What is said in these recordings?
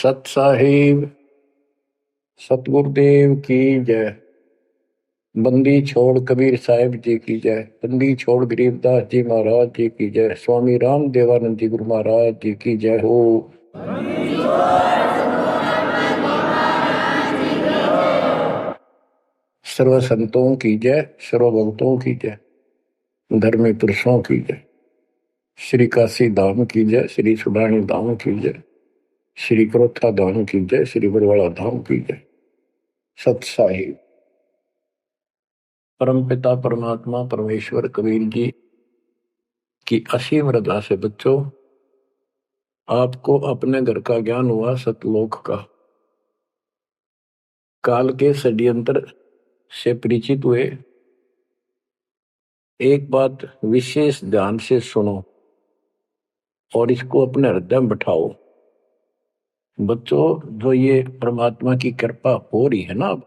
सत साहिब सतगुरुदेव की जय। बंदी छोड़ कबीर साहिब जी की जय। बंदी छोड़ गरीबदास जी महाराज जी की जय। स्वामी राम देवानंद जी गुरु महाराज जी की जय हो। सर्व संतों की जय, सर्व भक्तों की जय, धर्मी पुरुषों की जय। श्री काशी धाम की जय, श्री सुडानी धाम की जय, श्री क्रोथा धाम की जय, श्री बरवाड़ा धाम की जय। सत साहिब परमपिता परमात्मा परमेश्वर कबीर जी की असीम रजा से बच्चों, आपको अपने घर का ज्ञान हुआ सतलोक का। काल के षड्यंत्र से परिचित हुए। एक बात विशेष ध्यान से सुनो और इसको अपने हृदय में बिठाओ। बच्चों, जो ये परमात्मा की कृपा हो रही है ना, अब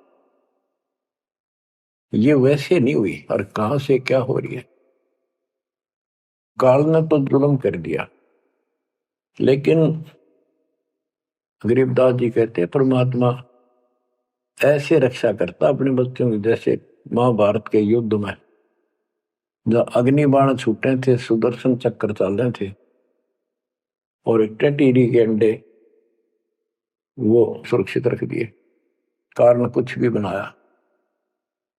ये वैसे नहीं हुई और कहां से क्या हो रही है। काल ने तो जुल्म कर दिया, लेकिन गरीबदास जी कहते हैं परमात्मा ऐसे रक्षा करता अपने बच्चों की, जैसे महाभारत के युद्ध में जब अग्निबाण छूटे थे, सुदर्शन चक्र चल रहे थे और एक टेटीरी के अंडे वो सुरक्षित रख दिए, कारण कुछ भी बनाया।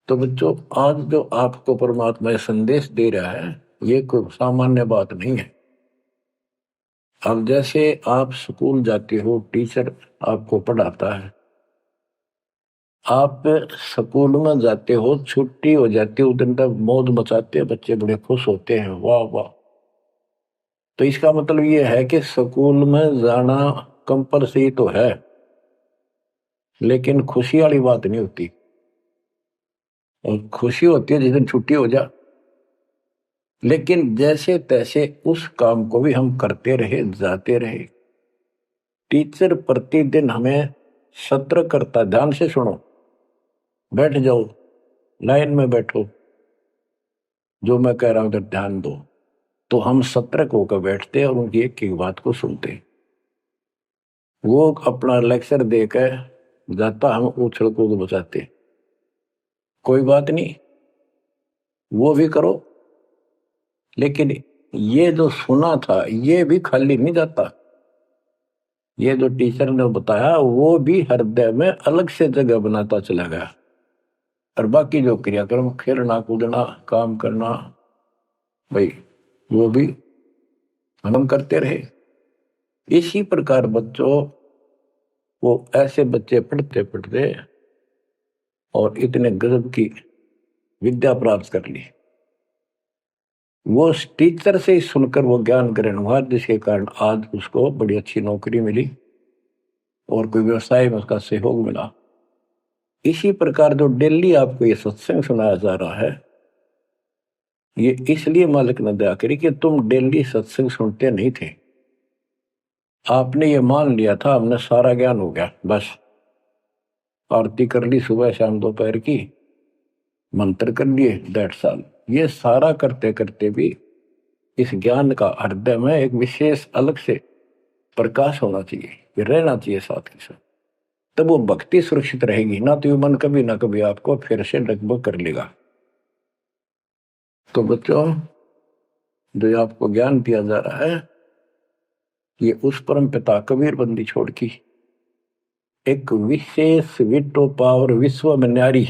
तो बच्चों, आज जो आपको परमात्मा संदेश दे रहा है, ये कोई सामान्य बात नहीं है। अब जैसे आप स्कूल जाते हो, टीचर आपको पढ़ाता है, आप स्कूल में जाते हो, छुट्टी हो जाती है, उस दिन तक मौज मचाते हैं, बच्चे बड़े खुश होते हैं, वाह वाह। तो इसका मतलब ये है कि स्कूल में जाना कंपलसरी तो है, लेकिन खुशी वाली बात नहीं होती। और खुशी होती है जिस दिन छुट्टी हो जा। लेकिन जैसे तैसे उस काम को भी हम करते रहे, जाते रहे। टीचर प्रतिदिन हमें सत्र करता, ध्यान से सुनो, बैठ जाओ, लाइन में बैठो, जो मैं कह रहा हूं उधर ध्यान दो। तो हम सतर्क होकर बैठते और उनकी एक एक बात को सुनते। वो अपना लेक्चर देकर जाता, हम उछल कूद बचाते। कोई बात नहीं, वो भी करो, लेकिन ये जो सुना था ये भी खाली नहीं जाता। ये जो टीचर ने बताया वो भी हृदय में अलग से जगह बनाता चला गया। और बाकी जो क्रियाक्रम, खेलना कूदना, काम करना, भाई वो भी हम करते रहे। इसी प्रकार बच्चों, वो ऐसे बच्चे पढ़ते पढ़ते और इतने गजब की विद्या प्राप्त कर ली। वो टीचर से ही सुनकर वो ज्ञान ग्रहण हुआ, जिसके कारण आज उसको बड़ी अच्छी नौकरी मिली और कोई व्यवसाय में उसका सहयोग मिला। इसी प्रकार जो डेली आपको ये सत्संग सुनाया जा रहा है, ये इसलिए मालिक ने दया करी कि तुम डेली सत्संग सुनते नहीं थे। आपने ये मान लिया था हमने सारा ज्ञान हो गया, बस आरती कर ली सुबह शाम दोपहर की, मंत्र कर लिए, दैट्स ऑल। ये सारा करते करते भी इस ज्ञान का हृदय में एक विशेष अलग से प्रकाश होना चाहिए, ये रहना चाहिए साथ के साथ। तब वो भक्ति सुरक्षित रहेगी ना, तो ये मन कभी ना कभी आपको फिर से डगमग कर लेगा। तो बच्चों, जो आपको ज्ञान दिया जा रहा है, ये उस परम पिता कबीर बंदी छोड़ की एक विशेष विटो पावर विश्व में न्यारी,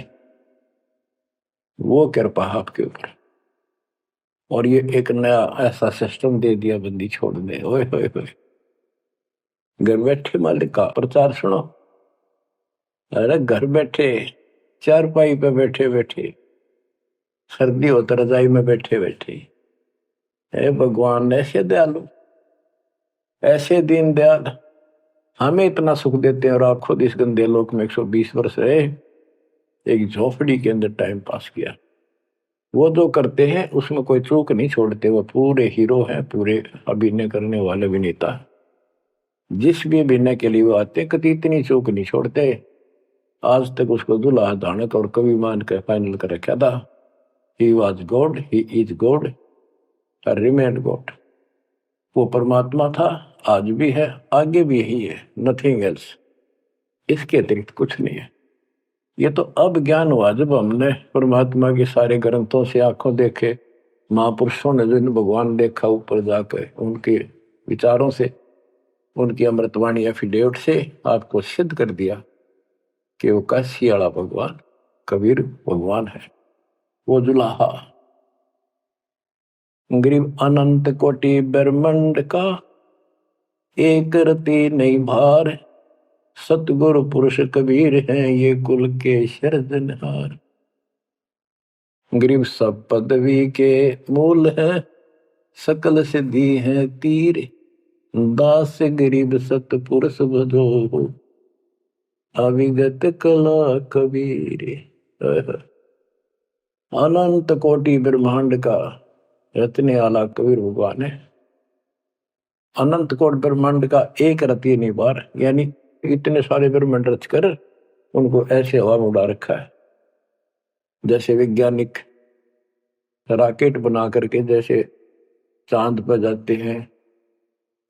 वो कृपा आपके ऊपर। और ये एक नया ऐसा सिस्टम दे दिया बंदी छोड़ने। ओए होए होए, घर बैठे मालिक का प्रचार सुनो। अरे घर बैठे, चारपाई पे बैठे बैठे, सर्दी हो तो रजाई में बैठे बैठे, हे भगवान ऐसे दयालु, ऐसे दीन दयाल, हमें इतना सुख देते हैं और आप खुद इस गंदे लोक में 120 वर्ष रहे, एक झोपड़ी के अंदर टाइम पास किया। वो जो करते हैं उसमें कोई चूक नहीं छोड़ते, वो पूरे हीरो हैं, पूरे अभिनय करने वाले अभिनेता। जिस भी अभिनय के लिए वो आते कभी इतनी चूक नहीं छोड़ते। आज तक उसको दुल्हा दानक और कवि मान कर फाइनल कर रखा था। He was God, he is God, remain God. वो परमात्मा था आज भी है, आगे भी यही है, नथिंग एल्स। इसके अतिरिक्त कुछ नहीं है। ये तो अब ज्ञान हुआ जब हमने परमात्मा के सारे ग्रंथों से आंखों देखे, महापुरुषों ने जिन भगवान देखा ऊपर जाकर, उनके विचारों से, उनकी अमृतवाणी एफिडेविट से आपको सिद्ध कर दिया कि वो काशी वाला भगवान कबीर भगवान है। वो जुलाहा गरीब अनंत कोटि ब्रह्मांड का एक रति नहीं भार, सतगुरु पुरुष कबीर हैं ये कुल के सिरजनहार। गरीब सब पदवी के मूल है, सकल सिद्धि है तीर, दास गरीब सतपुरुष भजो, अविगत कला कबीर। अनंत कोटि ब्रह्मांड का रत्ने वाला कबीर भगवान है। अनंत कोटि ब्रह्मांड का एक रति नहीं बार, यानी इतने सारे ब्रह्मांड रच कर उनको ऐसे हवा में उड़ा रखा है। जैसे वैज्ञानिक रॉकेट बना करके जैसे चांद पर जाते हैं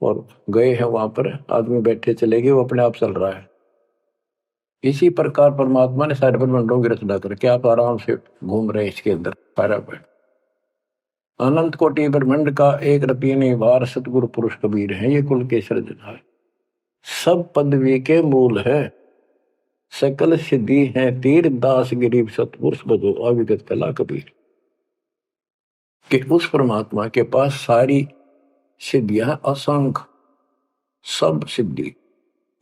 और गए हैं, वहां पर आदमी बैठे चले गए, वो अपने आप चल रहा है। इसी प्रकार परमात्मा ने सारे ब्रह्मांडों की रचना करके आप आराम से घूम रहे हैं इसके अंदर सारा पर। अनंत कोटि ब्रह्मांड का एक रति नहीं बार, सतगुरु पुरुष कबीर है ये कुल के सिरजनहार। सब पदवी के मूल है, सकल सिद्धि है तीर, दास गरीब सतपुरुष भजो, अविगत कला कबीर। कि उस परमात्मा के पास सारी सिद्धियां, असंख्य सब सिद्धि,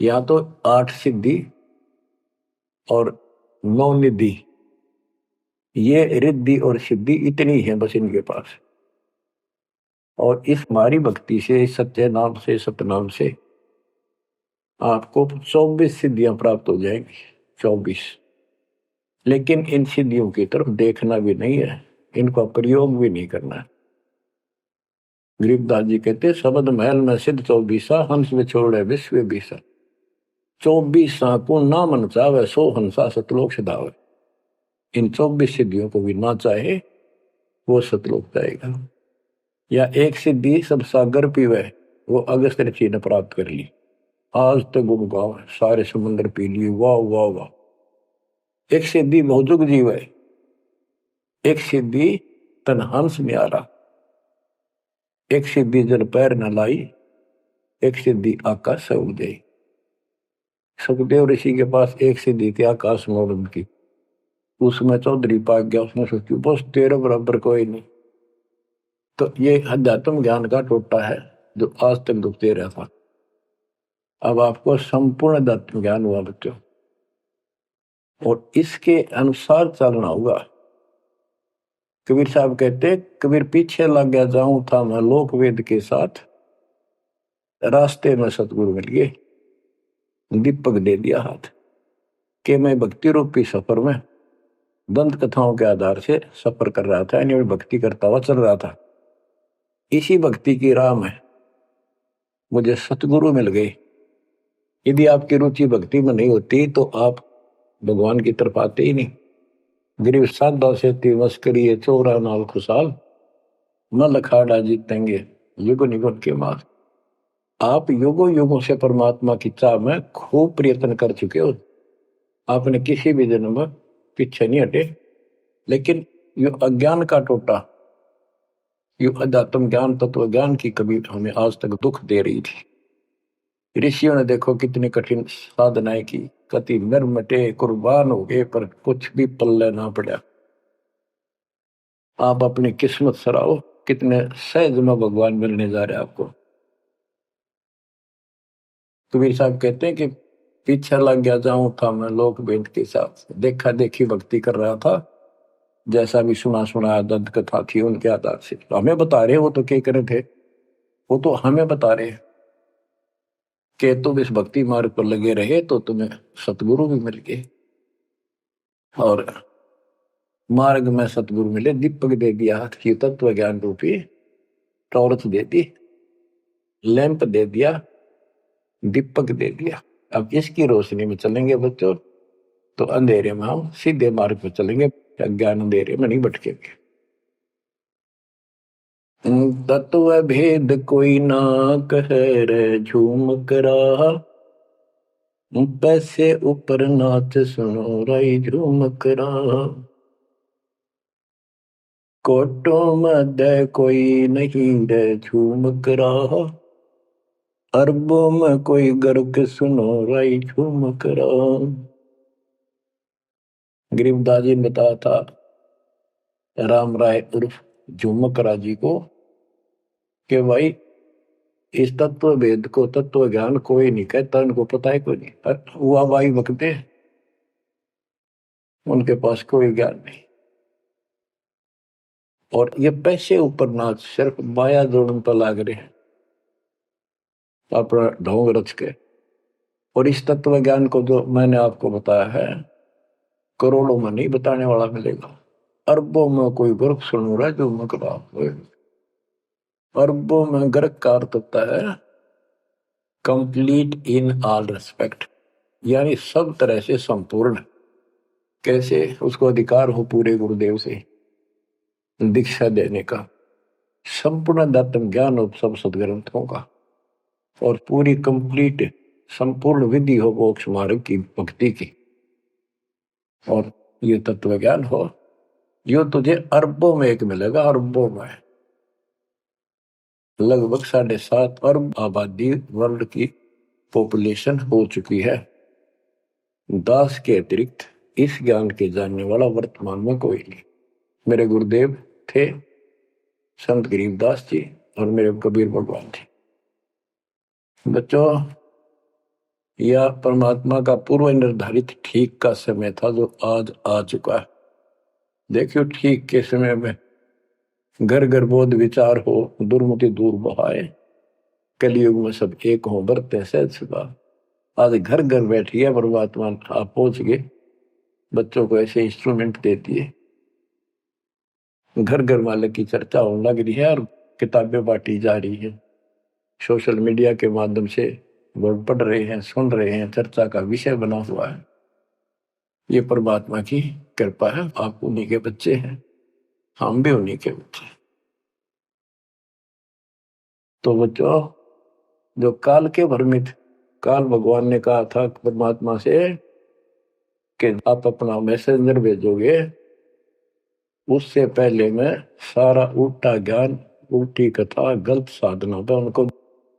या तो 8 सिद्धि और 9 निधि, ये रिद्धि और सिद्धि इतनी है बस इनके पास। और इस हमारी भक्ति से, सत्य नाम से, सतनाम से आपको 24 सिद्धियां प्राप्त हो जाएंगी, 24। लेकिन इन सिद्धियों की तरफ देखना भी नहीं है, इनका प्रयोग भी नहीं करना है। गरीबदास जी कहते शब्द महल में सिद्ध 24, हंस में छोड़े विश्व बीसा, 24 को ना मन चावे, 100 हंसा सतलोक सदावे। इन 24 सिद्धियों को भी ना चाहे वो सतलोक जाएगा। या एक सिद्धि सब सागर पीवे, वो अगस्त ऋषि ने प्राप्त कर ली, आज तक गुम गाँव सारे समुद्र पी लिए, वाह वाह वाह। एक सिद्धि भौजुग जीव है, एक सिद्धि तन हंस न्यारा, एक सिद्धि जल पैर न लाई, एक सिद्धि आकाश से उदय। सुखदेव ऋषि के पास एक सिद्धि थी आकाश में उड़न की, उसमें चौधरी पाक गया, उसने सोची बस तेरे बराबर कोई नहीं। तो ये अध्यात्म ज्ञान का टोटा है जो आज तक दुखते रहा था। अब आपको संपूर्ण अध्यात्म ज्ञान हुआ बच्चों, और इसके अनुसार चलना होगा। कबीर साहब कहते, कबीर पीछे लग गया जाऊं था मैं लोक वेद के साथ, रास्ते में सतगुरु मिल गए, दीपक दे दिया हाथ, कि मैं भक्ति रूपी सफर में दंत कथाओं के आधार से सफर कर रहा था, यानी भक्ति करता हुआ चल रहा था। इसी भक्ति की राह में मुझे सतगुरु मिल गए। यदि आपकी रुचि भक्ति में नहीं होती तो आप भगवान की तरफ आते ही नहीं। गरीब साधा से तिवस करिए चोरा नाल खुशाल, न लखाड़ा जीतेंगे युग निगुण के मार। आप युगों युगों से परमात्मा की चाह में खूब प्रयत्न कर चुके हो, आपने किसी भी जन्म में पीछे नहीं हटे। लेकिन यो अज्ञान का टोटा, यो अध्यात्म ज्ञान, तत्व ज्ञान की कभी हमें आज तक दुख दे रही थी। ऋषियों ने देखो कितनी कठिन साधनाएं की, कति मटे कुर्बान हो गए, पर कुछ भी पल्ले ना पड़ा। आप अपनी किस्मत सराहो, कितने सहज में भगवान मिलने जा रहे आपको। कबीर साहब कहते हैं कि पीछे लग गया जाऊं था मैं लोक वेद के साथ, देखा देखी भक्ति कर रहा था, जैसा भी सुना सुना दंत कथा थी उनके आधार से। तो हमें बता रहे, वो तो क्या करे थे, वो तो हमें बता रहे कि तुम इस भक्ति मार्ग पर लगे रहे तो तुम्हें सतगुरु भी मिल गए। और मार्ग में सतगुरु मिले, दीपक दे दिया हाथ की, तत्व ज्ञान रूपी टॉर्च दे दी, लैंप दे दिया, दीपक दे दिया। अब इसकी रोशनी में चलेंगे बच्चों तो अंधेरे में हम सीधे मार्ग पर चलेंगे, अज्ञान अंधेरे में नहीं भटकेंगे। तत्व भेद कोई ना कह रे झूम करा, पैसे ऊपर नाच सुनो राई झूम करा। कोटों में कोई नहीं रे झूम करा, अरबों में कोई गर्क सुनो राई झूम करा। गरीबदास जी ने बताया था राम राय उर्फ झूमकरा जी को कि भाई इस तत्व भेद को तत्व ज्ञान कोई नहीं कहता, उनको पता है कोई नहीं, हुआ भाई बकते उनके पास कोई ज्ञान नहीं। और ये पैसे ऊपर नाच सिर्फ माया जोड़न पर लाग रहे हैं अपना ढोंग रच के। और इस तत्व ज्ञान को जो मैंने आपको बताया है करोड़ों में नहीं बताने वाला मिलेगा, अरबों में कोई गर्क सुन रहा है जो मकड़ा। अरबों में गर्क का अर्थ होता है कंप्लीट इन ऑल रेस्पेक्ट, यानी सब तरह से संपूर्ण। कैसे उसको अधिकार हो पूरे गुरुदेव से दीक्षा देने का, संपूर्ण दातम ज्ञान हो सब सदग्रंथों का, और पूरी कंप्लीट संपूर्ण विधि हो मोक्ष मार्ग की भक्ति की, और ये तत्व ज्ञान हो, यो तुझे अरबों में एक मिलेगा। अरबों में लगभग 7.5 अरब आबादी वर्ल्ड की पॉपुलेशन हो चुकी है। दास के अतिरिक्त इस ज्ञान के जानने वाला वर्तमान में कोई नहीं। मेरे गुरुदेव थे संत गरीबदास जी और मेरे कबीर भगवान थे। बच्चों, यह परमात्मा का पूर्व निर्धारित ठीक का समय था जो आज आ चुका है। देखियो ठीक के समय में घर घर बोध विचार हो, दुर्मति दूर बहाए, कलयुग में सब एक हो बरते सहज सुखा। आज घर घर बैठी है परमात्मा, आप पहुंच गए। बच्चों को ऐसे इंस्ट्रूमेंट देती है, घर घर मालिक की चर्चा होने लग रही है और किताबें बांटी जा रही है। सोशल मीडिया के माध्यम से लोग पढ़ रहे हैं, सुन रहे हैं, चर्चा का विषय बना हुआ है। ये परमात्मा की कृपा है। आप उन्हीं के बच्चे हैं, हम भी उन्हीं के बच्चे। तो बच्चों, जो काल के भ्रमित, काल भगवान ने कहा था परमात्मा से कि आप अपना मैसेंजर भेजोगे, उससे पहले मैं सारा उल्टा ज्ञान, उल्टी कथा, गलत साधना पे उनको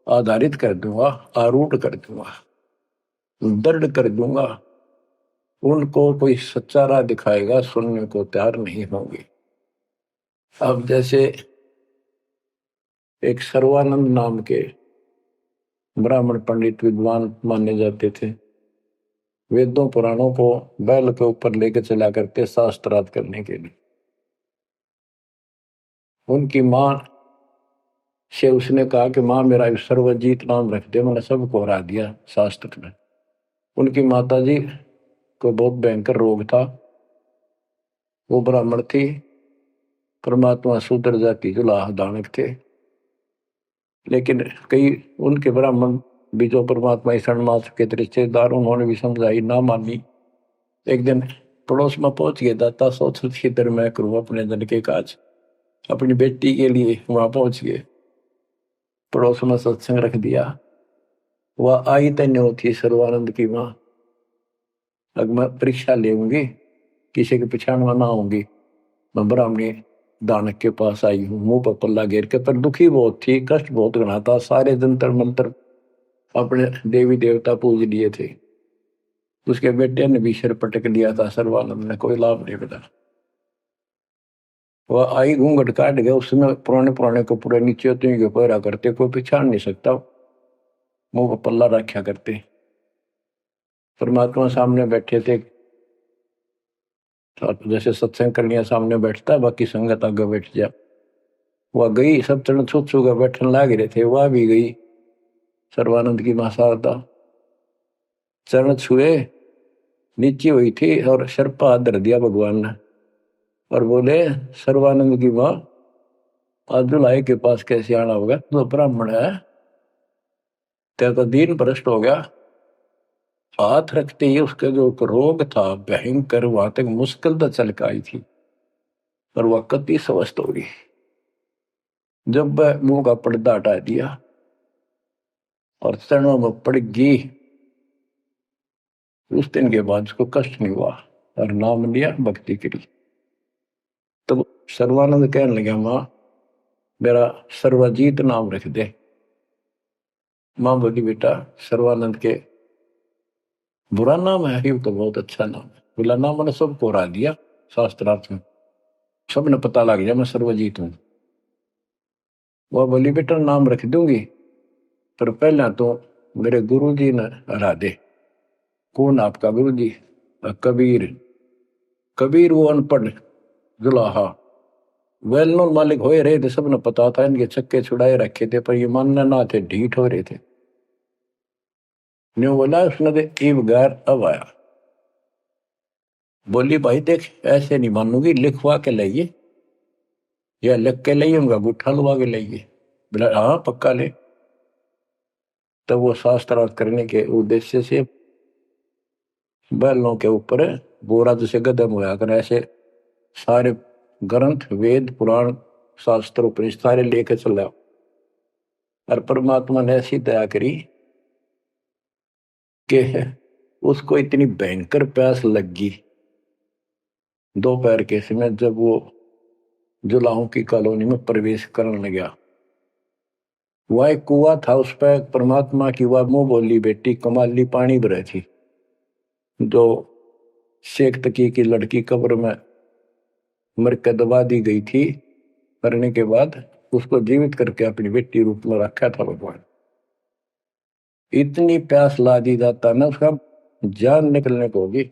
आधारित कर दूंगा, आरूढ़ कर दूंगा, दृढ़ कर दूंगा। उनको कोई सच्चा राह दिखाएगा, सुनने को तैयार नहीं होंगे। अब जैसे एक सर्वानंद नाम के ब्राह्मण पंडित विद्वान माने जाते थे, वेदों पुराणों को बैल के ऊपर लेकर चला करते शास्त्रार्थ करने के लिए। उनकी मां से उसने कहा कि मां मेरा सर्वजीत नाम रख दे, मैंने सबको हरा दिया शास्त्र में। उनकी माता जी को बहुत भयंकर रोग था, वो ब्राह्मण थी, परमात्मा शूद्र जाति जुलाह दानक थे। लेकिन कई उनके ब्राह्मण भी जो परमात्मा ईश्वर मास के रिश्तेदार, उन्होंने भी समझाई, ना मानी। एक दिन पड़ोस में पहुंच गए, दाता सोच इधर मैं करूँ अपने धन के काज, अपनी बेटी के लिए वहां पहुंच गए। पड़ोस में सत्संग रख दिया। वह आई तन्यो थी सर्वानंद की मां, अब मैं परीक्षा लेंगी, किसी के पिछाड़ में ना आऊंगी। मैं ब्राह्मणी दानक के पास आई हूँ, मुंह पर पल्ला घेर के, पर दुखी बहुत थी, कष्ट बहुत घना था। सारे जंतर मंत्र अपने देवी देवता पूज लिए थे। उसके बेटे ने भी सिर पटक लिया था, सर्वानंद ने कोई लाभ नहीं मिला। वह आई, घूंघट काट गया। उसमें पुराने पुराने कपड़े नीचे तो पहरा करते, कोई पहचान नहीं सकता, मुंह पर पल्ला रखा करते। परमात्मा सामने बैठे थे, जैसे सत्संग करने सामने बैठता है, बाकी संगत आगे बैठ जा। वह गई, सब चरण छू छू कर बैठने लाग रहे थे, वह भी गई। सर्वानंद की मां शारदा चरण छुए, नीचे हुई थी और सिर पर हाथ धर दिया भगवान ने और बोले, सर्वानंद की मां, आज दुल्हाई के पास कैसे आना होगा, तो ब्राह्मण है, तेरा तो दीन भ्रष्ट हो गया। हाथ रखते ही उसका जो रोग था भयंकर, वहां तक मुश्किल तो चल के आई थी, पर वह कति स्वस्थ हो गई। जब वह मुंह का पर्दा हटा दिया और चरणों में पड़ गई, उस दिन के बाद उसको कष्ट नहीं हुआ और नाम लिया, भक्ति करी। तब सर्वानंद कहने लगा, माँ मेरा सर्वजीत नाम रख दे। माँ बोली, बेटा सर्वानंद के बुरा नाम है, ये तो बहुत अच्छा नाम है। बोला, नाम मैंने सबको हरा दिया शास्त्रार्थ में, सबने पता लग गया मैं सर्वजीत हूं। वह बोली, बेटा नाम रख दूंगी, पर पहले तो मेरे गुरु जी ने हरा दे। कौन आपका गुरु जी? कबीर। कबीर वो अनपढ़ जुलाहा, वेल नोन मालिक हो रहे थे, सबने पता था, इनके चक्के छुड़ाए रखे थे, पर ये मानना ना थे, ढीठ हो रहे थे। न्यू बोला उसने, ईब गैर अब आया। बोली, भाई देख ऐसे नहीं मानूंगी, लिखवा के लाइए, या लिख के लाइए, उनका गुट्ठा लुवा के लाइए। बोला, हाँ पक्का ले। तब वो शास्त्रार्थ करने के उद्देश्य से बैलों के ऊपर बोरा जैसे गदम होया कर, ऐसे सारे ग्रंथ वेद पुराण शास्त्र उपनिषद सारे लेके चला। और परमात्मा ने ऐसी दया करी कि उसको इतनी भयंकर प्यास लगी दोपहर के समय, जब वो जुलाहों की कॉलोनी में प्रवेश करने लगा। वह एक कुआ था, उस पर परमात्मा की वह मुंह बोली बेटी कमाली पानी भरे थी, जो शेख तकी की लड़की कब्र में मर के दबा दी गई थी, करने के बाद उसको जीवित करके अपनी बेटी रूप में रखा था भगवान। इतनी प्यास ला दी जाता ना, उसका जान निकलने को होगी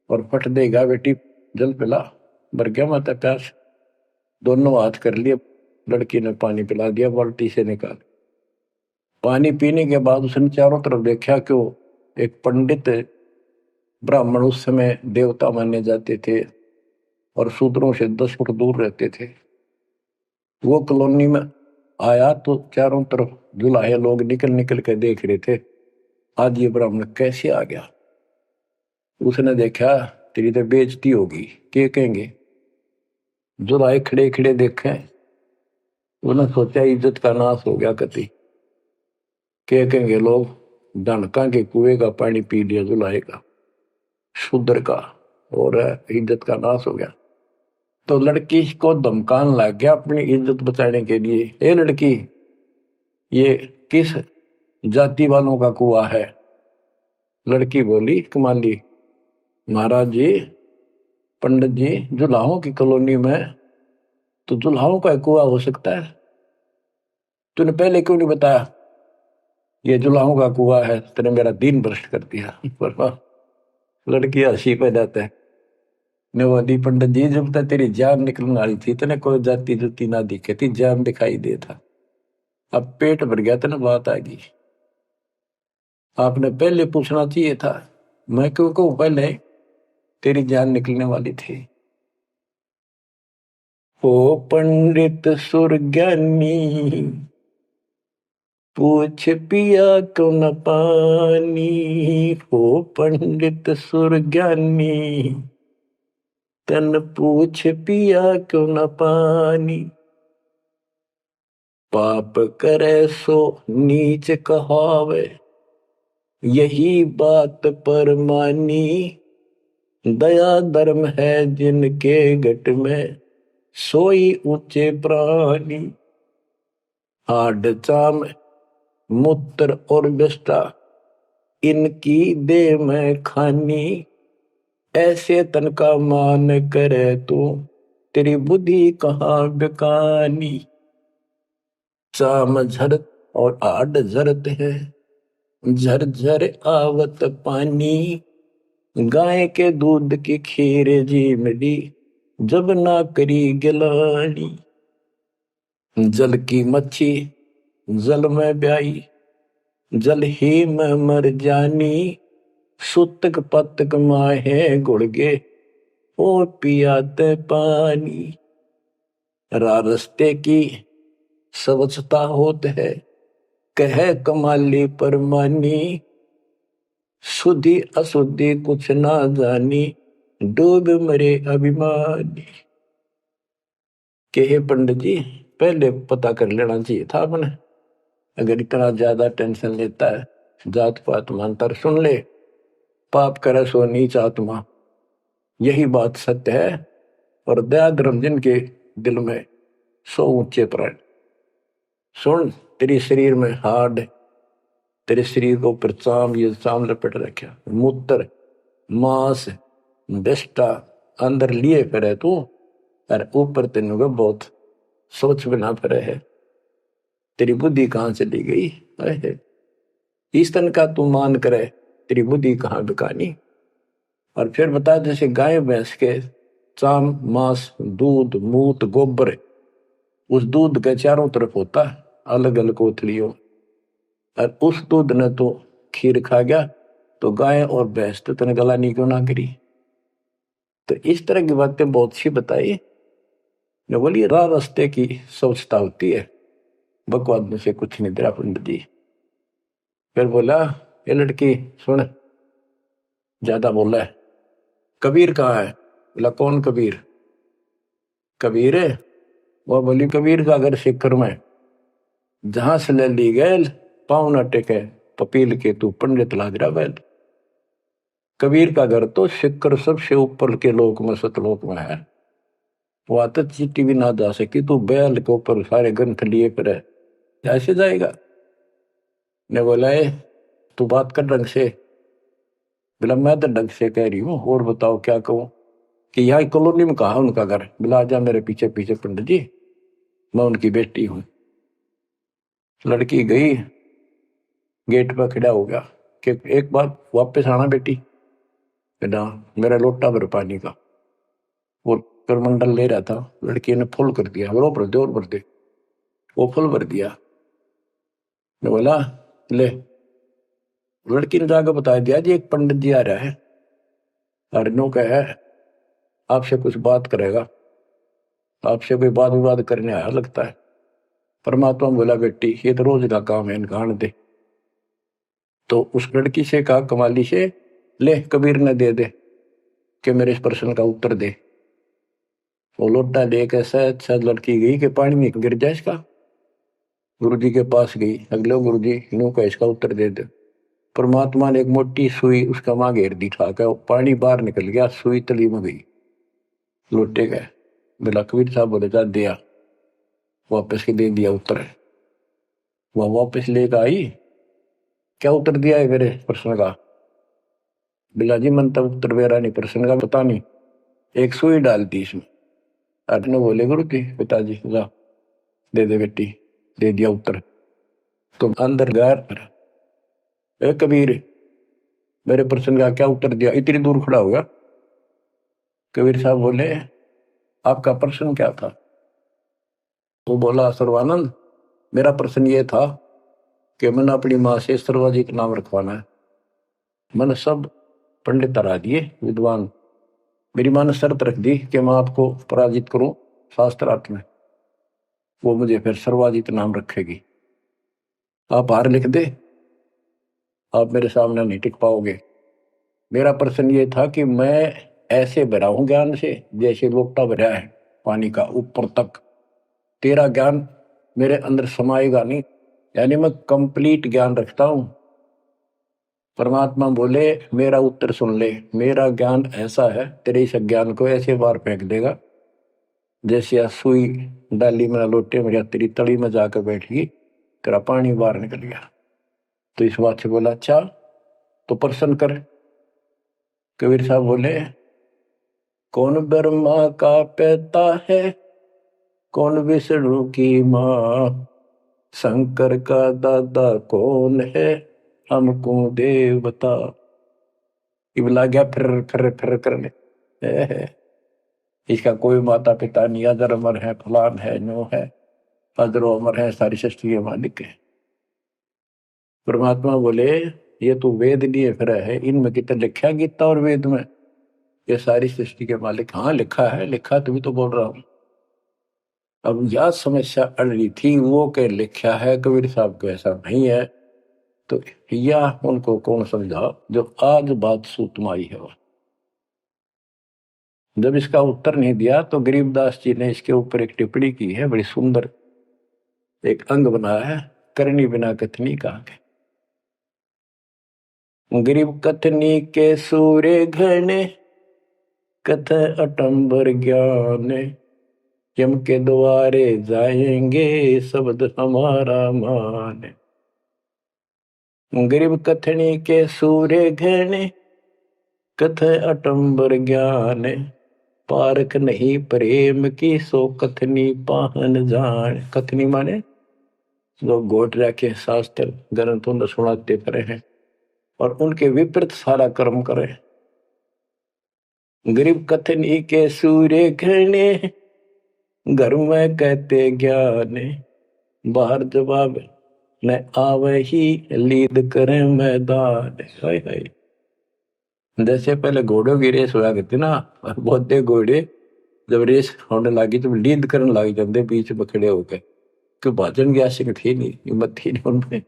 और फट देगा, बेटी जल पिला। मर गया माता प्यास। दोनों हाथ कर लिए, लड़की ने पानी पिला दिया बाल्टी से निकाल। पानी पीने के बाद उसने चारों तरफ देखा कि वो एक पंडित ब्राह्मण, उस समय देवता माने जाते थे और शूद्रों से 10 फुट दूर रहते थे, वो कॉलोनी में आया। तो चारों तरफ जुलाहे लोग निकल निकल के देख रहे थे, आज ये ब्राह्मण कैसे आ गया। उसने देखा, तेरी तो बेइज्जती होगी, क्या कहेंगे। जुलाहे खड़े खड़े देखे, उन्होंने सोचा इज्जत का नाश हो गया कति, क्या कहेंगे लोग, डनका के कुएं का पानी पी लिया जुलाहे का, शूद्र का, और इज्जत का नाश हो गया। तो लड़की को धमकाने लग गया अपनी इज्जत बचाने के लिए, ए लड़की ये किस जाति वालों का कुआ है? लड़की बोली, कमाली महाराज जी, पंडित जी, जुलाहों की कॉलोनी में तो जुलाहों का कुआ हो सकता है, तूने पहले क्यों नहीं बताया ये जुलाहों का कुआ है? तेने मेरा दिन भ्रष्ट कर दिया। लड़की हंसी पे जाता है, नवादी पंडित जी, जब तक तेरी जान निकलने वाली थी तेने कोई जाति जुती ना दिखे थी, जान दिखाई दे था, अब पेट भर गया तेने बात आ गई। आपने पहले पूछना चाहिए था, मैं क्यों कहूं पहले, तेरी जान निकलने वाली थी। ओ पंडित सुरज्ञानी, पूछ पिया क्यों न पानी। ओ पंडित सुरज्ञानी, तन पूछ पिया क्यों न पानी। पाप करे सो नीच कहावे, यही बात पर मानी। दया धर्म है जिनके घट में, सोई ऊंचे प्राणी। हाड चाम मूत्र और विष्ठा, इनकी दे में खानी। ऐसे तन का मान करे तू, तेरी बुद्धि कहाँ बेकानी। चाम झरत और आड झरत है, झरझर आवत पानी। गाय के दूध की खीर जी मिली, जब ना करी गिलानी। जल की मच्छी जल में ब्याई, जल ही में मर जानी। सुतक पतक माहे गुड़गे, और पियाते पानी। रास्ते की स्वच्छता होत है, कह कमाली परमानी। शुद्धि अशुद्धि कुछ ना जानी, डूब मरे अभिमानी। के पंडित जी, पहले पता कर लेना चाहिए था अपने। अगर इतना ज्यादा टेंशन लेता है, जात पात मानता, सुन ले, पाप करे सो नीच आत्मा, यही बात सत्य है। और दया धर्म जिनके दिल में सो ऊंचे प्राण। सुन, तेरे शरीर में हाड, तेरे शरीर को ऊपर चाम, ये चाम लपेट रखा, मूत्र मांस बिष्टा अंदर लिए फिरे तू, और ऊपर तेन को बहुत सोच बिना फिरे है। तेरी बुद्धि कहाँ चली गई है? इस तन का तू मान करे, तेरी बुद्धि कहाँ बिकानी। और फिर बता, जैसे गाय भैंस के चाम मांस दूध मूत गोबर, उस दूध के चारों तरफ होता है अलग अलग कोथलियों, और उस दूध ने तो खीर खा गया, तो गाय और भैंस तो तने गलानी क्यों ना करी। तो इस तरह की बातें बहुत सी बताई। जो बोली राह रास्ते की सोचता होती है, बकवाद में से कुछ नहीं तेरा पंडित जी। फिर बोला, ये लड़की सुन, ज्यादा बोला है, कबीर कहाँ है? बोला, कौन कबीर? कबीर है? वो बोली, कबीर का घर सिक्कर में, जहां से ले ली गए पाँव न टेके पपील के तू पंडित लाग रहा बैल। कबीर का घर तो सिक्कर सबसे ऊपर के लोक में सतलोक में है, वहां तक चीटी भी ना जा सकी, तू बैल के ऊपर सारे ग्रंथ लिए फिर ऐसे जाएगा। ने बोला, तू बात कर ढंग से। बोला, मैं तो ढंग से कह रही हूँ, और बताओ क्या कहूँ। कि यहाँ कॉलोनी में कहा उनका घर? बोला, जा मेरे पीछे पीछे पंडित जी, मैं उनकी बेटी हूँ। लड़की गई, गेट पर खड़ा हो गया कि एक बार वापस आना बेटी। ना, मेरा लोटा भर पानी का। वो करमंडल ले रहा था, लड़की ने फुल कर दिया, और भर दे और भर दे। वो फुल भर दिया। ने बोला, ले। लड़की ने जाकर बता दिया, जी एक पंडित जी आ रहा है, और नो कहे आपसे कुछ बात करेगा, आपसे कोई बात विवाद करने आया लगता है। परमात्मा बोला, बेटी ये तो रोज का काम है, इनका आने दे। तो उस लड़की से कहा, कमाली से, ले कबीर ने दे दे कि मेरे इस प्रश्न का उत्तर दे। वो लोटा लेकर शायद शायद लड़की गई कि पानी में गिर जाए इसका। गुरु जी के पास गई, अगले गुरु जी नो का इसका उत्तर दे दे। परमात्मा ने एक मोटी सुई उसका मां घेर दी, ठाकर पानी बाहर निकल गया, सुई तली में गई, लोटे गए। बोला, कबीर साहब बोले, जा दिया, वापस के दे दिया उत्तर। वह वापस लेकर आई, क्या उत्तर दिया है मेरे प्रश्न का? बिला जी मन तब उत्तर मेरा नहीं, प्रश्न का पता नहीं, एक सुई डाल दी इसमें। अर्जुन बोले, गुरु जी पिताजी जा दे दे बेटी, दे दिया उत्तर। तो अंदर गैर, ए कबीर मेरे प्रश्न का क्या उत्तर दिया? इतनी दूर खड़ा होगा। कबीर साहब बोले, आपका प्रश्न क्या था? तो बोला, सर्वानंद मेरा प्रश्न ये था कि मैंने अपनी माँ से सर्वाजीत नाम रखवाना है। मैंने सब पंडित तरा दिए विद्वान, मेरी माँ ने शर्त रख दी कि मैं आपको पराजित करूं शास्त्रार्थ में, वो मुझे फिर सर्वाजीत नाम रखेगी। आप हार लिख दे, आप मेरे सामने नहीं टिक पाओगे। मेरा प्रश्न ये था कि मैं ऐसे भरा हूं ज्ञान से जैसे लोटा भरा है पानी का ऊपर तक, तेरा ज्ञान मेरे अंदर समाएगा नहीं, यानी मैं कंप्लीट ज्ञान रखता हूं। परमात्मा बोले, मेरा उत्तर सुन ले, मेरा ज्ञान ऐसा है, तेरे इस ज्ञान को ऐसे बार फेंक देगा जैसे सुई डाली में लोटे में, तेरी तली में जाकर बैठ गई, तेरा पानी बाहर निकल गया। तो इस बात से बोला, अच्छा तो प्रश्न कर। कबीर साहब बोले, कौन ब्रह्मा का पिता है, कौन विष्णु की माँ, शंकर का दादा कौन है, हमको देव बता। इबला गया फिर फिर करने, इसका कोई माता पिता नहीं, अजर अमर है, फलान है, नो है, अजरो अमर है, सारी सृष्टि के मालिक है। परमात्मा बोले, ये तो वेद लिए फिर है, इनमें कितना लिखा गीता और वेद में ये सारी सृष्टि के मालिक? हाँ लिखा है, लिखा तभी तो बोल रहा हूं। अब यह समस्या अड़ रही थी, वो के लिखा है, कबीर साहब को ऐसा नहीं है, तो यह उनको कौन समझा जो आज बात सूतम आई है। जब इसका उत्तर नहीं दिया तो गरीबदास जी ने इसके ऊपर एक टिप्पणी की है बड़ी सुंदर, एक अंग बनाया है, करनी बिना कथनी कहा के। गरीब कथनी के सूर्य घने, कथ अटंबर ज्ञान, यम के द्वारे जाएंगे शब्द हमारा मान। गरीब कथनी के सूर्य घने, कथ अटंबर ज्ञान, पारख नहीं प्रेम की सो कथनी पाहन जान। कथनी माने जो गोट रखे शास्त्र ग्रंथों ने सुनाते पड़े हैं और उनके विपरीत सारा कर्म करे। गरीब कथनी के सूर्य घने, घर में कहते ज्ञान, बाहर जवाब न आवे ही लीद करे मैदान। हाय हाय। जैसे पहले घोड़ों की रेस हुआ करती ना, और बहुत घोड़े जब रेस होने लगी तो लीद करने लग जाते बीच में खड़े होकर, क्यों भाजन की आशिक थी नहीं, हिम्मत थी नहीं उनमें।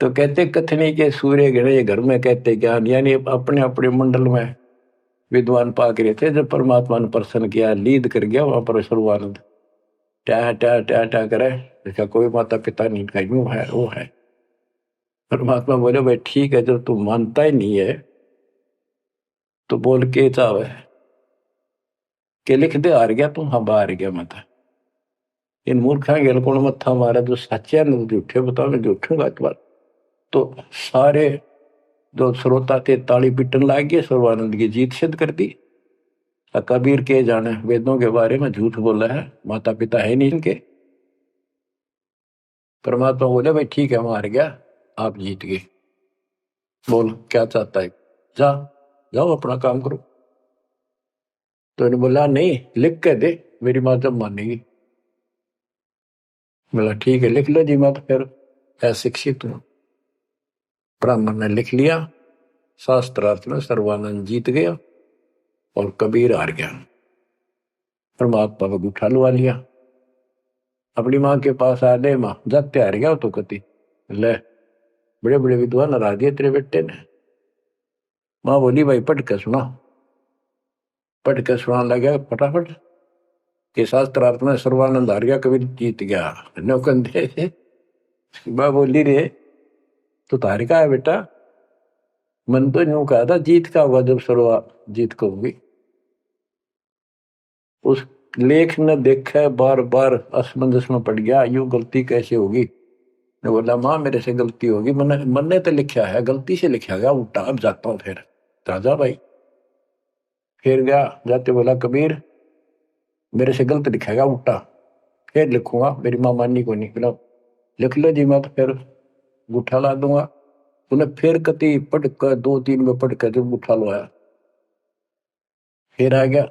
तो कहते कथनी के सूर्य घने, घर में कहते ज्ञान, यानी अपने अपने मंडल में विद्वान पाक रहे थे। जब परमात्मा ने प्रसन्न किया, लीद कर गया वहां पर सर्वानंद ट्या ट्या ट्या ट्या करे, देखा कोई माता पिता नहीं का, यूं है वो है। परमात्मा बोले भाई ठीक है, जब तू मानता ही नहीं है तो बोल के चाहे के लिख दे, हार गया तू, हाँ बाहर गया मत। इन मूर्खा गेल कौन मत्था मारा, जो सच्चे न झूठे बताओ, मैं झूठूंगा इस बार। तो सारे जो श्रोता थे ताली पीटन लाग गए, सर्वानंद की जीत सिद्ध कर दी। कबीर के जाने वेदों के बारे में झूठ बोला है, माता पिता है नहीं इनके। परमात्मा बोले भाई ठीक है, हम हार गया, आप जीत गए, बोल क्या चाहता है, जा जाओ अपना काम करो। तो इन्होंने बोला नहीं, लिख के दे, मेरी माँ जब मानेगी। बोला ठीक है लिख लो जी, मैं तो फिर अशिक्षित हूं। ब्राह्मण ने लिख लिया, शास्त्रार्थ में सर्वानंद जीत गया और कबीर हार गया। परमात्मा को उठा लुआ लिया, अपनी माँ के पास आ गए, माँ जाते हार गया तो कति ले, बड़े बड़े विद्वान हरा दिए तेरे बेटे ने। माँ बोली भाई पढ़ के सुना, पढ़ के सुनाने लगा फटाफट कि शास्त्रार्थ में सर्वानंद हार गया, कबीर जीत गया। नौकंदे माँ बोली रे तो तार का है बेटा, मन तो यूं कहा था जीत का होगा जब सर्वा जीत को होगी। उस लेख ने देखा, बार बार असमंजस में पड़ गया, यूं गलती कैसे होगी। मैं बोला माँ मेरे से गलती होगी, मन ने तो लिखा है, गलती से लिखा गया उल्टा, अब जाता हूँ फिर। राजा भाई फिर गया, जाते बोला कबीर मेरे से गलत लिखेगा उल्टा, फिर लिखूंगा, मेरी माँ माननी को नहीं। बोला लिख लो जी, मैं तो फिर गुठा ला दूंगा। उन्हें फिर कति पढ़ कर 2-3 में पढ़ कर जब गुठा लो आया, फिर आ गया।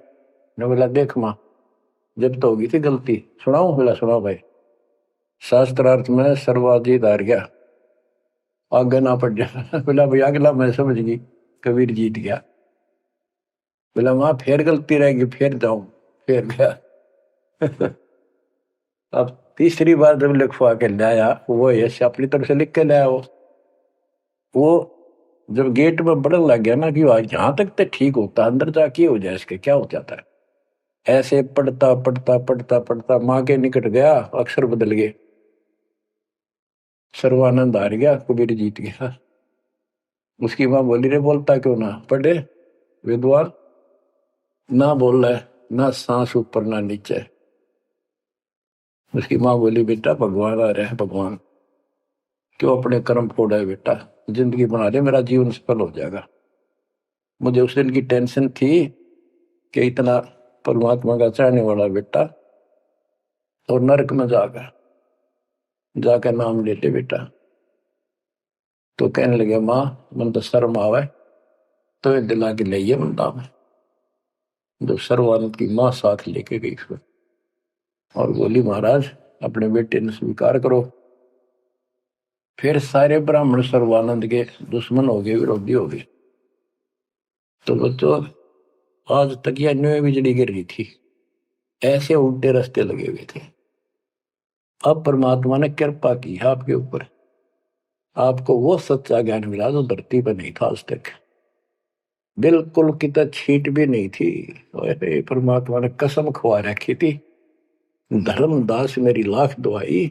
ने बोला देख माँ जब तो होगी थी गलती, सुनाऊ। बोला सुनाओ भाई। शास्त्रार्थ में सर्वाजीत हार गया, आगे ना पड़ जा। बोला भाई अगला मैं समझ गई, कबीर जीत गया। बोला माँ फिर गलती रहेगी, फिर जाऊं, फिर गया। अब तीसरी बार जब लिखवा के लाया, वो यश अपनी तरफ से लिख के लाया। वो जब गेट में बढ़न लग गया ना कि यहां तक तो ठीक होता, अंदर जाके हो जाए इसके क्या हो जाता है। ऐसे पढ़ता पढ़ता पढ़ता पढ़ता माँ के निकट गया, अक्षर बदल गए, सर्वानंद हार गया, कबीर जीत गया। उसकी माँ बोली रे बोलता क्यों ना, पढ़े विद्वान ना बोल रहा है, ना सांस ऊपर ना नीचे। उसकी माँ बोली बेटा भगवान आ रहा है, भगवान क्यों अपने कर्म फोड़ा है बेटा, जिंदगी बना ले, मेरा जीवन सफल हो जाएगा। मुझे उस दिन की टेंशन थी कि इतना परमात्मा का चाहने वाला बेटा और नरक में जाकर नाम लेते बेटा। तो कहने लगे माँ मन तो शर्म आवे, तो दिला के ले बंदा में। जब सर्वानंद की माँ साथ लेके गई फिर और बोली महाराज अपने बेटे ने स्वीकार करो। फिर सारे ब्राह्मण सर्वानंद के दुश्मन हो गए, विरोधी हो गए। तो बच्चों आज तक यह न्यू बिजली गिर रही थी, ऐसे उल्टे रास्ते लगे हुए थे। अब परमात्मा ने कृपा की आपके ऊपर, आपको वो सच्चा ज्ञान मिला जो धरती पर नहीं था आज तक, बिल्कुल कितना छीट भी नहीं थी। परमात्मा ने कसम खुआ रखी थी, धर्मदास मेरी लाख दुआई,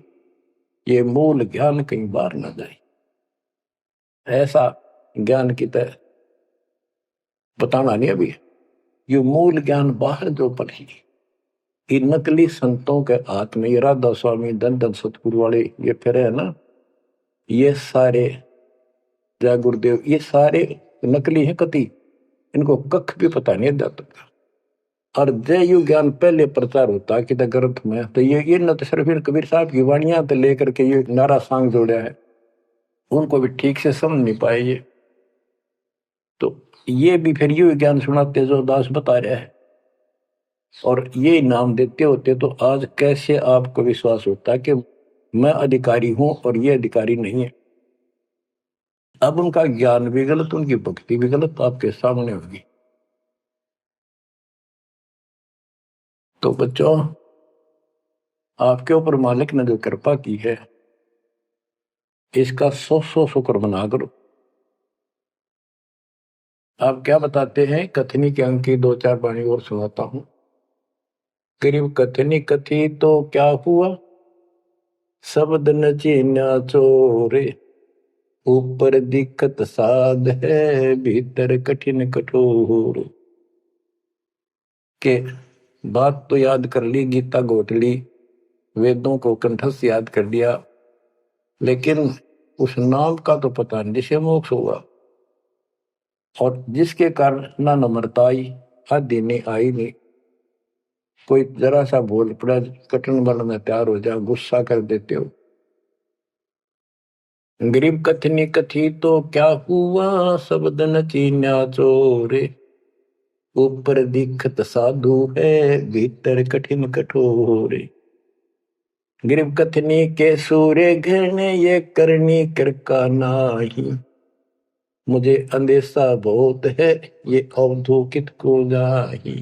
ये मूल ज्ञान कहीं बाहर न जाए। ऐसा ज्ञान की तरह बताना नहीं अभी। ये मूल ज्ञान बाहर जो पड़ी, ये नकली संतों के हाथ में, ये राधा स्वामी धन धन सतगुरु वाले ये फिर है ना, ये सारे जय गुरुदेव, ये सारे नकली हैं कति, इनको कख भी पता नहीं जाता। और जय यु ज्ञान पहले प्रचार होता कि ग्रंथ में, तो ये न तो सिर्फ कबीर साहब की वाणियां तो लेकर के ये नारा सांग जोड़ा है, उनको भी ठीक से समझ नहीं पाए ये। तो ये भी फिर यू ज्ञान सुनाते जो दास बता रहा है, और ये नाम देते होते, तो आज कैसे आपको विश्वास होता कि मैं अधिकारी हूं और ये अधिकारी नहीं है। अब उनका ज्ञान भी गलत, उनकी भक्ति भी गलत आपके सामने होगी। तो बच्चों, आपके ऊपर मालिक ने जो कृपा की है, इसका 100 शुक्र मना करो। आप क्या बताते हैं, कथनी के अंक की 2-4 वाणी और सुनाता हूं। करीब कथनी कथी तो क्या हुआ, शब्द न चीन्या चोरे, ऊपर दिक्कत साध है, भीतर कठिन कठोर। के बात तो याद कर ली, गीता घोट ली, वेदों को कंठस्थ याद कर लिया, लेकिन उस नाम का तो पता नहीं जिसे मोक्ष होगा, और जिसके कारण ना नम्रता आई, आदि नहीं आई नहीं। कोई जरा सा बोल पड़ा, कटन बनने तैयार हो जा, गुस्सा कर देते हो। गरीब कथनी कथी तो क्या हुआ, शब्द न चीन्या चोरे, ऊपर दिखत साधु है, भीतर कठिन कठोर। गरीब कथनी के सूर्य घृण, ये करनी कर का नाही, मुझे अंदेशा बहुत है, ये अवधूकित को जाही।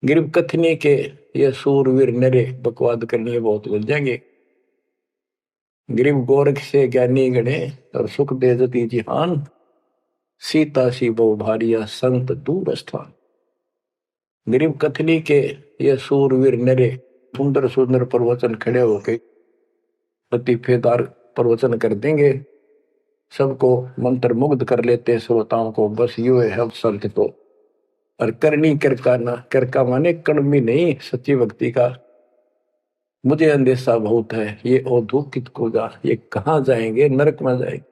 गरीब कथनी के ये सूरवीर नरे बकवाद करनी बहुत बन जाएंगे। गरीब गोरख से ज्ञानी गणे, और सुख दे जती जिहान, सीता सी बहु भारिया, संत दूर स्थान। गरीब कथनी के ये सूरवीर नरे सुंदर सुंदर प्रवचन खड़े होके लतीफेदार प्रवचन कर देंगे, सबको मंत्र मुग्ध कर लेते श्रोताओं को, बस यू है हम संत तो। और करनी करका ना, करका माने कड़मी नहीं, सच्ची भक्ति का मुझे अंदेशा बहुत है, ये औधोकित को जा, ये कहाँ जाएंगे, नरक में जाएंगे।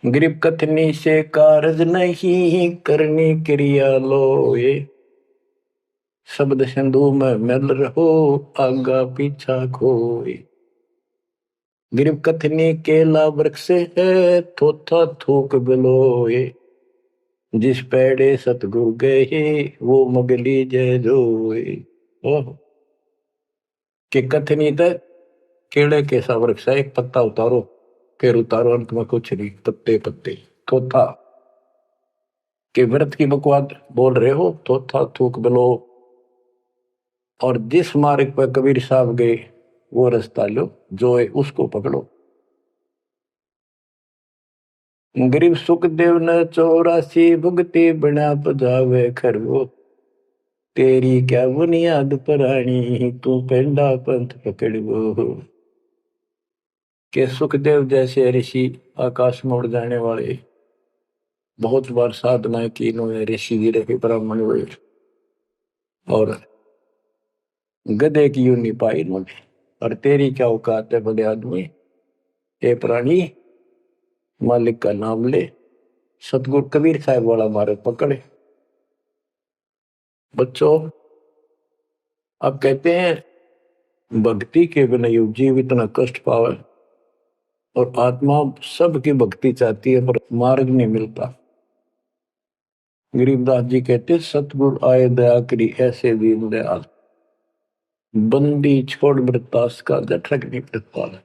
गरीब कथनी से कारज नहीं, करनी क्रिया लो ये, शब्द सिंधु में मिल रहो, आगा पीछा खोए। गरीब कथनी केला वृक्ष है, थोथा थूक बिलोए, जिस पेड़े सतगुरु गए, वो मगली जय जोए। ओह, कि कथनी तक केड़े के सा वृक्ष है, एक पत्ता उतारो फिर उतारो, अंत में कुछ नहीं, पत्ते पत्ते। थोथा के व्रत की बकवाद बोल रहे हो, थोथा थूक बिलो, और जिस मार्ग पर कबीर साहब गए वो रास्ता लो, जो है उसको पकड़ो। गरीब सुखदेव न 84 भुगती बना पजावे खरगो, तेरी क्या बुनियाद परानी, तू पेंडा पंथ पकड़ गो। के सुखदेव जैसे ऋषि आकाश में उड़ जाने वाले, बहुत बार साधना की इन्होंने, ऋषि जी रहे, ब्राह्मण हुए, और गधे की यूं नहीं पाई इन्होंने। और तेरी क्या औकात है बड़े आदमी, ए प्राणी, मालिक का नाम ले। सतगुरु कबीर साहब वाला मार्ग पकड़े। बच्चों, अब कहते हैं भक्ति के बिना ये जीव इतना कष्ट पावे, और आत्मा सबकी भक्ति चाहती है पर मार्ग नहीं मिलता। गरीबदास जी कहते सतगुरु आए दया करी, ऐसे दीन दयाल, बंदी छोड़ मृतास का जठरक नहीं प्रतिपाल।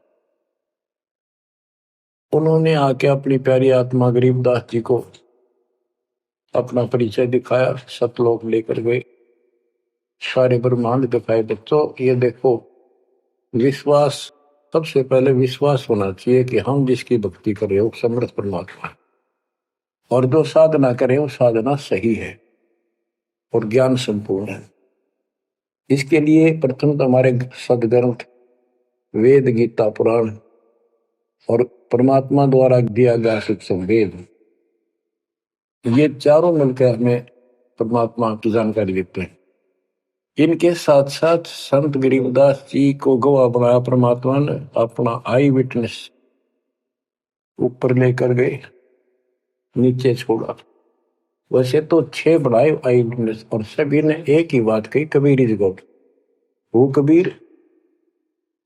उन्होंने आके अपनी प्यारी आत्मा गरीबदास जी को अपना परिचय दिखाया, सतलोक लेकर गए, सारे ब्रह्मांड दिखाए। बच्चों ये देखो, विश्वास, सबसे पहले विश्वास होना चाहिए कि हम जिसकी भक्ति कर रहे हो समर्थ परमात्मा, और जो साधना करें वो साधना सही है और ज्ञान संपूर्ण है। इसके लिए प्रथम तो हमारे सदग्रंथ वेद, गीता, पुराण और परमात्मा द्वारा दिया गया शिक्षण वेद, ये चारों मिलकर हमें परमात्मा की जानकारी देते हैं। इनके साथ साथ संत गरीबदास जी को गवाह बनाया परमात्मा ने, अपना आई विटनेस ऊपर लेकर गए, नीचे छोड़ा। वैसे तो 6 बनाए आई विटनेस, और सभी ने एक ही बात कही, कबीर इज गॉड। वो कबीर,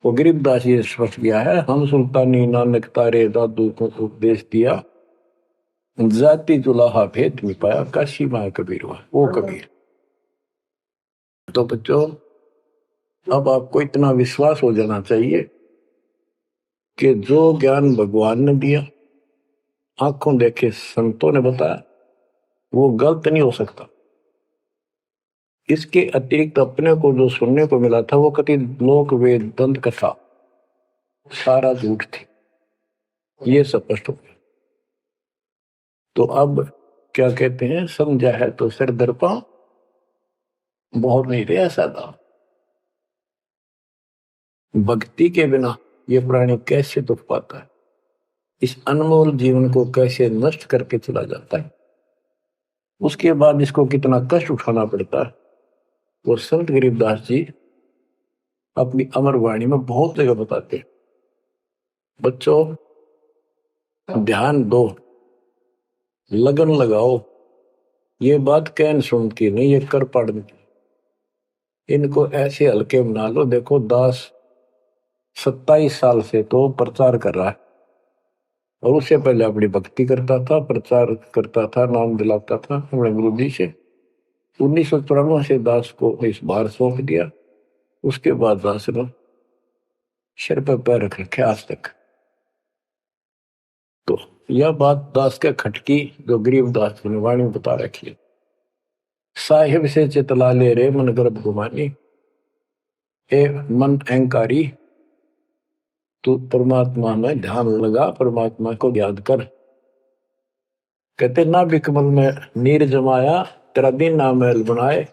वो गरीबदास जी स्पष्ट किया है, हम सुल्तानी नानक तारे दादू को उपदेश दिया, जाति जुलाहा भेद मिटाया, काशी माँ कबीर हुआ, वो कबीर। तो बच्चों, अब आपको इतना विश्वास हो जाना चाहिए कि जो ज्ञान भगवान ने दिया, आंखों देखे संतों ने बताया, वो गलत नहीं हो सकता। इसके अतिरिक्त अपने को जो सुनने को मिला था, वो कति लोक वेद दंत कथा सारा झूठ थी, ये स्पष्ट हो गया। तो अब क्या कहते हैं, समझा है तो सिर दर्पा, बहुत नहीं रहा सादा। भक्ति के बिना ये प्राणी कैसे दुख पाता है, इस अनमोल जीवन को कैसे नष्ट करके चला जाता है, उसके बाद इसको कितना कष्ट उठाना पड़ता है, वो संत गरीबदास जी अपनी अमर वाणी में बहुत जगह बताते हैं। बच्चों, ध्यान दो, लगन लगाओ, ये बात कैन सुन की नहीं, ये कर पढ़ने की। इनको ऐसे हल्के बना लो। देखो, दास 27 साल से तो प्रचार कर रहा है, और उससे पहले अपनी भक्ति करता था, प्रचार करता था, नाम दिलाता था अपने गुरु जी से। 1994 से दास को इस बार सौंप दिया। उसके बाद दास ने सिर पर पैर रख रखे आज तक। तो यह बात दास के खटकी, जो गरीबदास की वाणी बता रखी है, साहिब से चितला ले रे मन गर्भ गुमानी, ए मन अहंकारी, तू परमात्मा में ध्यान लगा, परमात्मा को याद कर। कहते ना बिकमल में नीर जमाया, तेरा दिन ना महल बनाए,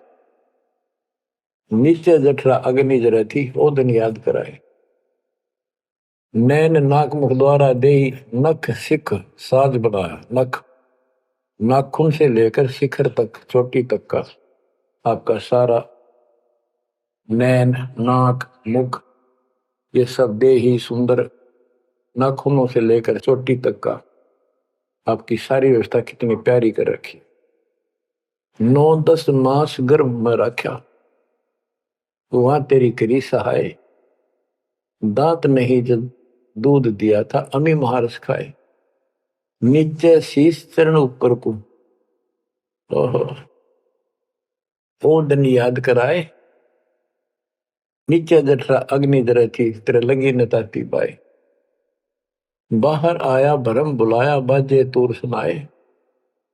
नीचे जठरा अग्नि जरे थी, ओ दिन याद कराए। नैन नाक मुख द्वारा दे, नख सिख साज बनाया। नख, नाखून से लेकर शिखर तक, चोटी तक का आपका सारा नैन, नाक, मुख, ये सब दे ही सुंदर, नाखूनों से लेकर चोटी तक का आपकी सारी व्यवस्था कितनी प्यारी कर रखी। 9-10 मास गर्भ में रखा, वहां तेरी करी सहाय, दांत नहीं जब दूध दिया था, अमी महारस खाए, नीचे शीश चरण ऊपर को, ओ दिन याद कराए, नीचे जठरा अग्नि जरे थी, तेरे लगी न ताती बाई। बाहर आया भरम बुलाया, बाजे तूर सुनाए,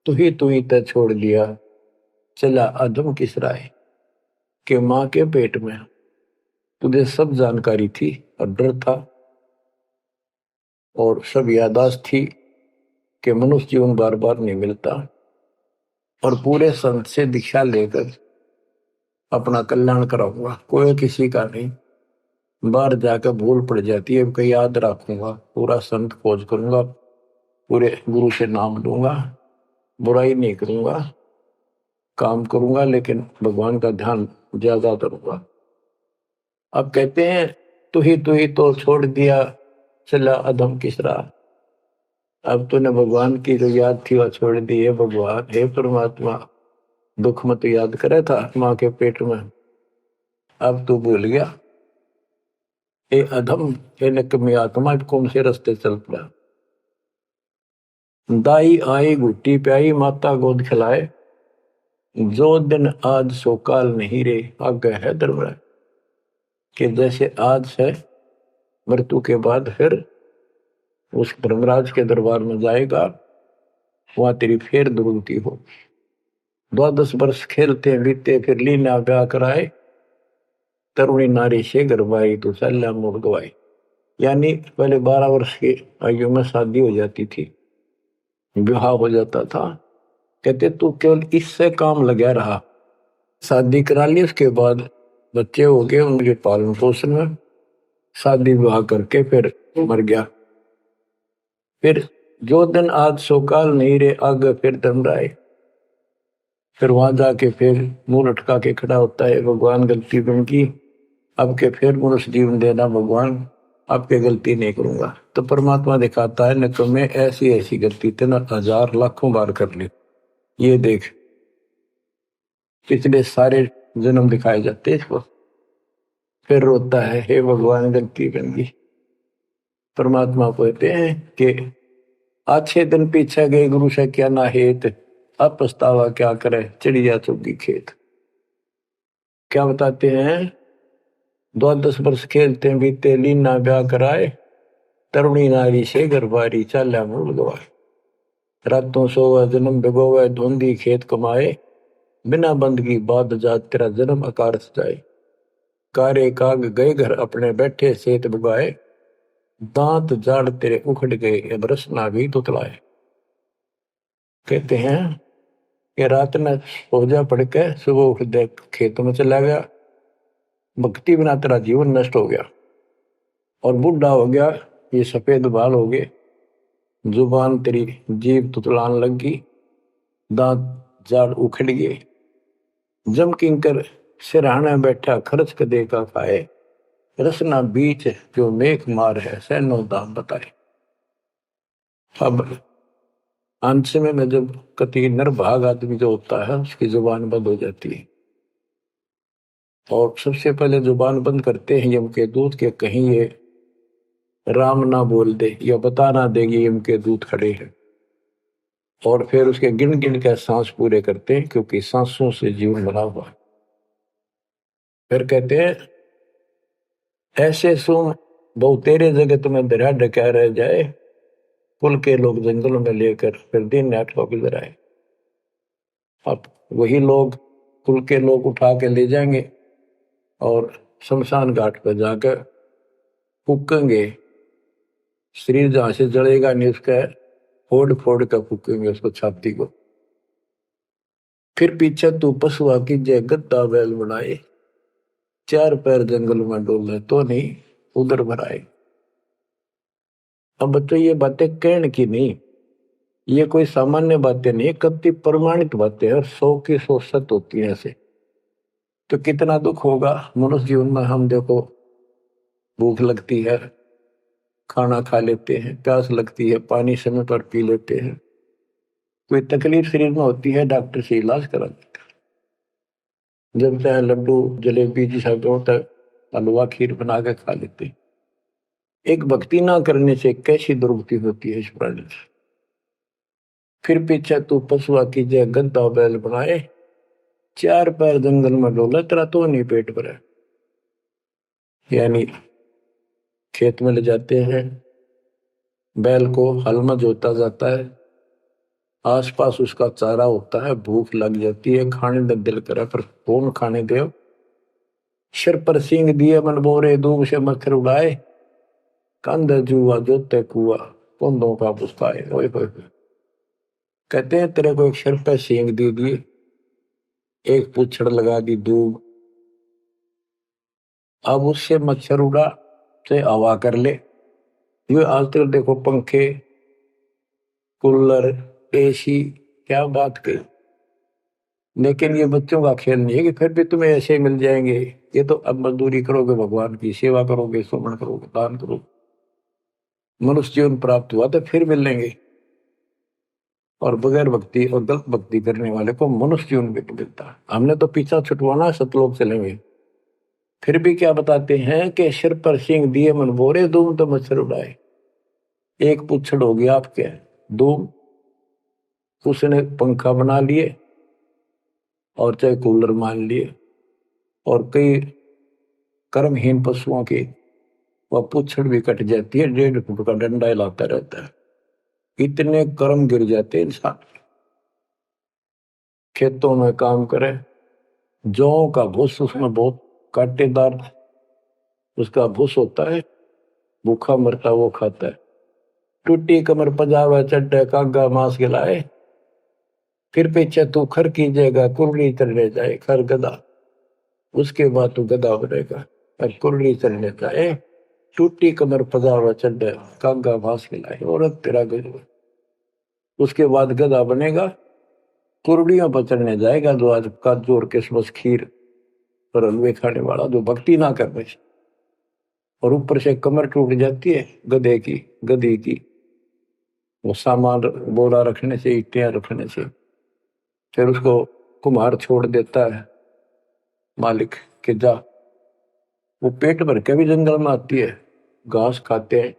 तू ही तय छोड़ दिया, चला अधम किस राय। के माँ के पेट में तुझे सब जानकारी थी, और डर था, और सब यादाश्त थी कि मनुष्य जीवन बार बार नहीं मिलता, और पूरे संत से दीक्षा लेकर अपना कल्याण कराऊंगा, कोई किसी का नहीं। बाहर जाकर भूल पड़ जाती है, कहीं याद रखूंगा, पूरा संत खोज करूंगा, पूरे गुरु से नाम लूंगा, बुराई नहीं करूंगा, काम करूंगा, लेकिन भगवान का ध्यान ज्यादा करूंगा। अब कहते हैं, तू ही तो छोड़ दिया, चला अधम किस राह। अब तूने भगवान की जो याद थी वह छोड़ दी है। भगवान, हे परमात्मा, दुख मत याद करे था माँ के पेट में, अब तू भूल गया। ए अधम, हे निकम्मी आत्मा, कौन से रास्ते चल पड़ा। दाई आई घुट्टी प्याई, माता गोद खिलाए, जो दिन आज सो काल नहीं रे, आगे है दरबार। कि जैसे आज है, मृत्यु के बाद फिर उस धर्मराज के दरबार में जाएगा, वहां तेरी फिर दुर्गति हो। 12 वर्ष खेलते बीते, फिर लीना ब्याह कराए, तरुणी नारी से गरबाई, तो सल्ला मोड़ गवाई। यानी पहले 12 वर्ष की आयु में शादी हो जाती थी, विवाह हो जाता था। कहते तू केवल इससे काम लगा रहा, शादी करा ली, उसके बाद बच्चे हो गए, उनके पालन पोषण में शादी विवाह करके फिर मर गया। फिर जो दिन आज सो काल नहीं रे, आगे फिर दम रहा है। फिर वहां जाके फिर मुंह लटका के खड़ा होता है, भगवान गलती बन की, अब के फिर मनुष्य जीवन देना भगवान, अब के गलती नहीं करूंगा। तो परमात्मा दिखाता है, न तो मैं ऐसी ऐसी गलती तेना 1000 लाखों बार कर ली, ये देख। पिछले सारे जन्म दिखाए जाते इसको। फिर रोता है, हे भगवान गलती बन गई। परमात्मा कहते हैं कि अच्छे दिन पीछे गए गुरु से क्या ना हेत, अब पछतावा क्या करे चिड़िया चुगी खेत। क्या बताते हैं, 10 वर्ष खेलते हैं बीते, लीना ब्याह कराए, तरुणी नारी से घरबारी चाल्या मूल गवाए। रातों सोवा जन्म भिगोवे, धुंधी खेत कमाए, बिना बंदगी बाद जात तेरा जन्म आकार सजाए। कारे काग गए घर अपने बैठे सेत बुगाए, दांत जाड़ तेरे उखड़ गए अब रसना भी तुतलाए। कहते हैं कि रात में सो जा पड़ के, सुबह उठ दे खेतों में चला गया, भक्ति बिना तेरा जीवन नष्ट हो गया। और बूढ़ा हो गया, ये सफेद बाल हो गए, जुबान तेरी जीभ तुतलान लगी, दांत जाड़ उखड़ गए। जम किंकर सिरहाना बैठा खर्च कदे का खाए, रसना बीच जो मेघ मार है सैनो दाम बताए। अब अंत में जब कति नरभाग आदमी जो होता है उसकी जुबान बंद हो जाती है, और सबसे पहले जुबान बंद करते हैं यम के दूत के, कहीं ये राम ना बोल दे या बता ना देगी यम के दूत खड़े हैं। और फिर उसके गिन गिन के सांस पूरे करते हैं, क्योंकि सांसों से जीवन बना हुआ है। फिर कहते हैं, ऐसे सुन बहु तेरे जगत में दरिया ढका रह जाए, कुल के लोग जंगलों में लेकर फिर दिन रात को गुजर आए। अब वही लोग, कुल के लोग उठा के ले जाएंगे और शमशान घाट पर जाकर फूकेंगे। शरीर जहां से जलेगा नहीं उसका फोड़ फोड़ कर फूकेंगे उसको, छाती को। फिर पीछे तू पशुआ की जय गद्दा बैल बनाए, 4 पैर जंगल में डोले तो नहीं उधर भराए। अब बच्चों ये बातें कहने की नहीं, ये कोई सामान्य बातें नहीं, कति प्रमाणित बातें हैं, और 100 की 100 सत्य होती है ऐसे। तो कितना दुख होगा मनुष्य जीवन में। हम देखो, भूख लगती है खाना खा लेते हैं, प्यास लगती है पानी समय पर पी लेते हैं, कोई तकलीफ शरीर में होती है डॉक्टर से इलाज करा देते हैं, जब चाहे लड्डू जलेबी जिस होता है हलवा खीर बना के खा लेते हैं। एक भक्ति ना करने से कैसी दुर्गति होती है इस प्राणी से। फिर पीछे तू पशुआ की जय गद्दा बैल बनाए, 4 पैर जंगल में डोला तेरा तो नहीं पेट भरा। यानी खेत में ले जाते हैं, बैल को हल में जोता जाता है, आसपास उसका चारा होता है, भूख लग जाती है, खाने में दिल करे पर कौन खाने दे। सिर पर सींग दिए मन बोरे, दूब से मच्छर उड़ाए, कंध जुआ जोते कुआ, कुंदों का पुस्ताए। ओए होए, कहते हैं तेरे को एक सिर पर सींग दे दिए, एक पूछड़ लगा दी दूब, अब उससे मच्छर उड़ा से हवा कर ले। ये आजकल देखो पंखे कूलर एसी, क्या बात कही। लेकिन ये बच्चों का खेल नहीं है कि फिर भी तुम्हें ऐसे मिल जाएंगे। ये तो अब मजदूरी करोगे, भगवान की सेवा करोगे, सुमन करोगे, दान करोगे, मनुष्य जीवन प्राप्त हुआ तो फिर मिलेंगे। और बगैर भक्ति और गलत भक्ति करने वाले को मनुष्य जीवन भी मिलता है। हमने तो पीछा छुटवाना, सतलोक चलेंगे। फिर भी क्या बताते हैं कि सिर पर सिंह दिए मन बोरे, दूम तो मच्छर उड़ाए। एक पुच्छड़ हो गया आपके दूम, उसने पंखा बना लिए और चाहे कूलर मान लिए, और कई कर्महीन पशुओं की वह पुच्छड़ भी कट जाती है, 1.5 फुट का डंडा हिलाता रहता है। इतने कर्म गिर जाते इंसान। खेतों में काम करे, जौ का भूस उसमें बहुत कांटेदार उसका भूस होता है, भूखा मरता वो खाता है। टूटी कमर पजावा चड्डे कागा मांस खिलाए, फिर पीछे तू खर कीजिएगा कुरली तरने जाए खर गदा। उसके बाद तू गधा बनेगा और कुर्री चलने जाए, टूटी कमर पजावा चढ़े, कागा भास खिलाए, औरत तेरा गजब। उसके बाद गधा बनेगा, कुर्डियों पर चढ़ने जाएगा, जो आज काजू और किशमिश खीर और हलवे खाने वाला, जो भक्ति ना कर रहे, और ऊपर से कमर टूट जाती है गधे की, गधी की, वो सामान बोरा रखने से, ईटियां रखने से। फिर उसको कुम्हार छोड़ देता है मालिक के जा, वो पेट भर के भी जंगल में आती है, घास खाते हैं,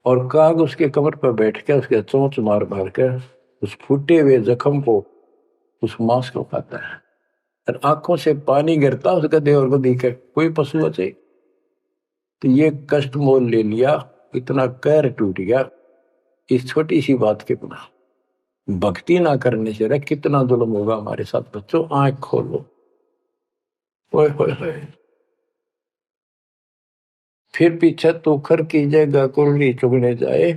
और काग उसके कमर पर बैठ के उसके चोंच मार मार के उस फूटे हुए जख्म को, उस मांस को खाता है। और आंखों से पानी गिरता उस गधे और गधी के, कोई पशु बचे। तो ये कष्ट मोल ले लिया, इतना कहर टूट गया इस छोटी सी बात के बिना। भक्ति ना करने से रे कितना जुल्म होगा हमारे साथ। बच्चों आंख खोलो, ओए होए होए। फिर पीछे तो खर की जगह कुर्री चुगने जाए,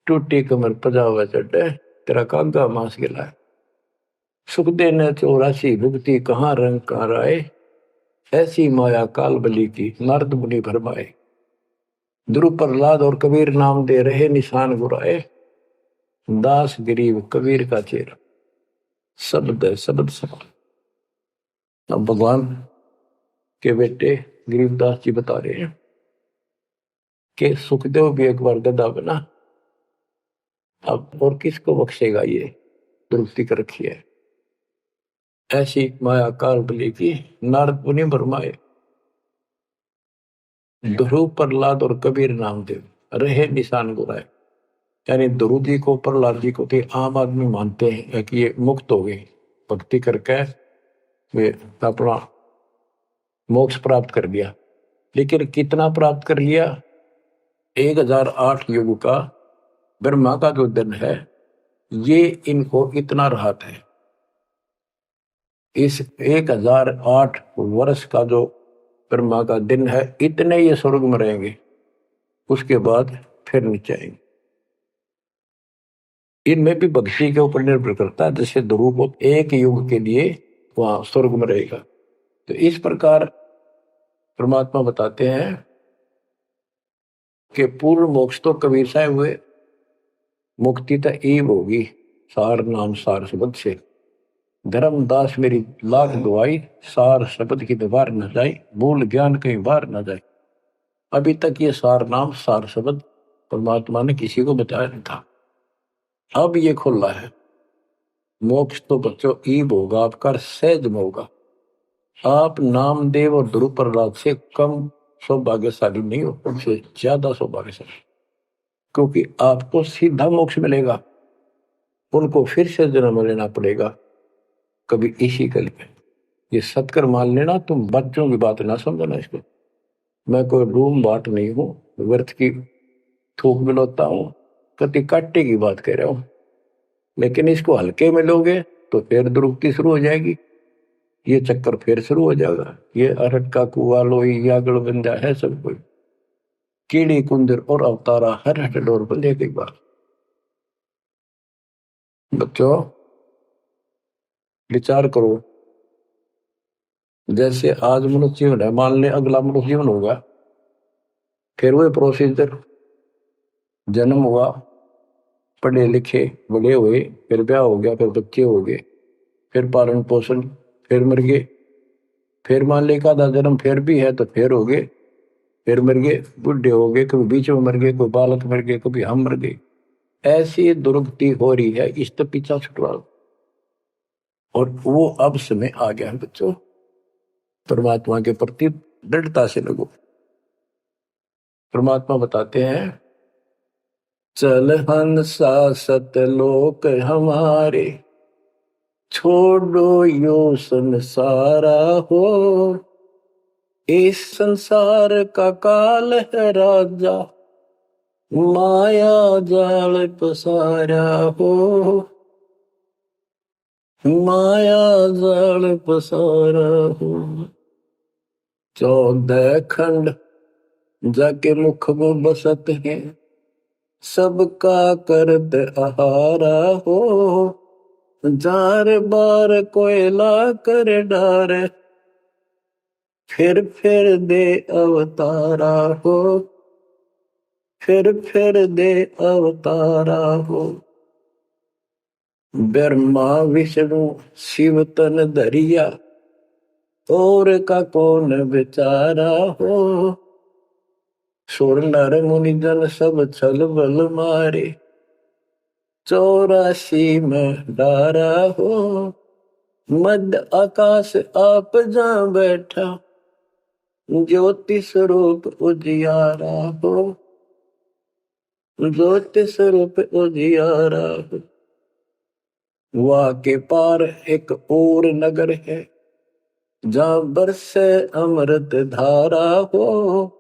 टूटी कमर पजावा चढ़े, तेरा कागा मांस गिलाए। सुख देने 84 भुगती, कहाँ रंग कहाँ राय, ऐसी माया काल बली की, नारद मुनि भरमाए। ध्रुव प्रहलाद और कबीर नाम दे रहे निशान गुराए, दास गरीब कबीर का चेहरा, शब्द है शब्द समान। अब भगवान के बेटे गरीबदास जी बता रहे हैं कि सुखदेव भी एक बार गधा बना, अब और किसको बख्शेगा, ये दुरुक्ति कर रखी है। ऐसी माया काल बली की, नारद मुनि भरमाए। ध्रुव प्रहलाद और कबीर नामदेव रहे निशान गुराए। यानी ध्रुव जी को, प्रहलाद जी को तो आम आदमी मानते हैं कि ये मुक्त हो गए, भक्ति करके वे अपना मोक्ष प्राप्त कर लिया। लेकिन कितना प्राप्त कर लिया? 1008 युग का ब्रह्मा का जो दिन है, ये इनको इतना राहत है। इस 1008 वर्ष का जो ब्रह्मा का दिन है, इतने ये स्वर्ग में रहेंगे, उसके बाद फिर नीचे आएंगे। इनमें भी भक्ति के ऊपर निर्भर करता है। जैसे ध्रुव को एक युग के लिए वहां स्वर्ग में रहेगा, तो इस प्रकार परमात्मा बताते हैं कि पूर्ण मोक्ष तो कबीर साहब हुए, मुक्ति तो ईब होगी सार नाम सार शब्द से। धर्मदास मेरी लाख दुआई, सार शब्द की दीवार न जाए, भूल ज्ञान कहीं बार न जाए। अभी तक ये सार नाम सार शब्द परमात्मा ने किसी को बताया नहीं था, अब ये खुला है। मोक्ष तो बच्चों ईब होगा आपका, सहज में होगा। आप नामदेव और ध्रुव प्रहलाद से कम सौभाग्यशाली नहीं हो, उनसे ज्यादा सौभाग्यशाली, क्योंकि आपको सीधा मोक्ष मिलेगा, उनको फिर से जन्म लेना पड़ेगा कभी इसी कल में। ये सत्कर मान लेना, तुम बच्चों की बात ना समझना इसको। मैं कोई रूम बाट नहीं हूं, व्यर्थ की थूक मिलोता हूं, कति काटे की बात कह रहा हूं। लेकिन इसको हल्के में लोगे तो फिर दुरुक्ति शुरू हो जाएगी, ये चक्कर फिर शुरू हो जाएगा। ये अरट का कुआ लोई यागड़ बंदा है सब कोई, कीड़ी कुंदर और अवतारा हर हट डोर बंदे की बात। बच्चों विचार करो, जैसे आज मनुष्य जीवन है, मान ले अगला मनुष्य जीवन होगा, फिर वही प्रोसीजर, जन्म हुआ, पढ़े लिखे बड़े हुए, फिर ब्याह हो गया, फिर बच्चे हो गए, फिर पालन पोषण, फिर मर गए, फिर मान ले का आधा जन्म फिर भी है तो फिर हो गए, फिर मर गए, बुढ़े हो गए, कभी बीच में मर गए, कोई बालक मर गए, कभी हम मर गए। ऐसी दुर्गति हो रही है, इस तो पीछा छुटवाओ। और वो अब समय आ गया है बच्चों, परमात्मा के प्रति दृढ़ता से लगो। परमात्मा बताते हैं, चल हंसा सतलोक हमारे, छोड़ो यो संसारा हो, इस संसार का काल है राजा, माया जाल पसारा हो, माया जाल पसारा हो। 14 खंड जाके मुख में बसत है, सबका करत आहारा हो, जार बार कोयला कर डारे, फिर दे अवतारा हो, फिर दे अवतारा हो। ब्रह्मा विष्णु शिव तन धरिया, और का कौन बेचारा हो। सुर नर मुनि जन सब छल बल मारे, 84 में डारा हो। मध्य आकाश आप जा बैठा, ज्योति स्वरूप उजियारा हो, ज्योति स्वरूप उजियारा हो। वहाँ के पार एक और नगर है, जहाँ बरसे अमृत धारा हो।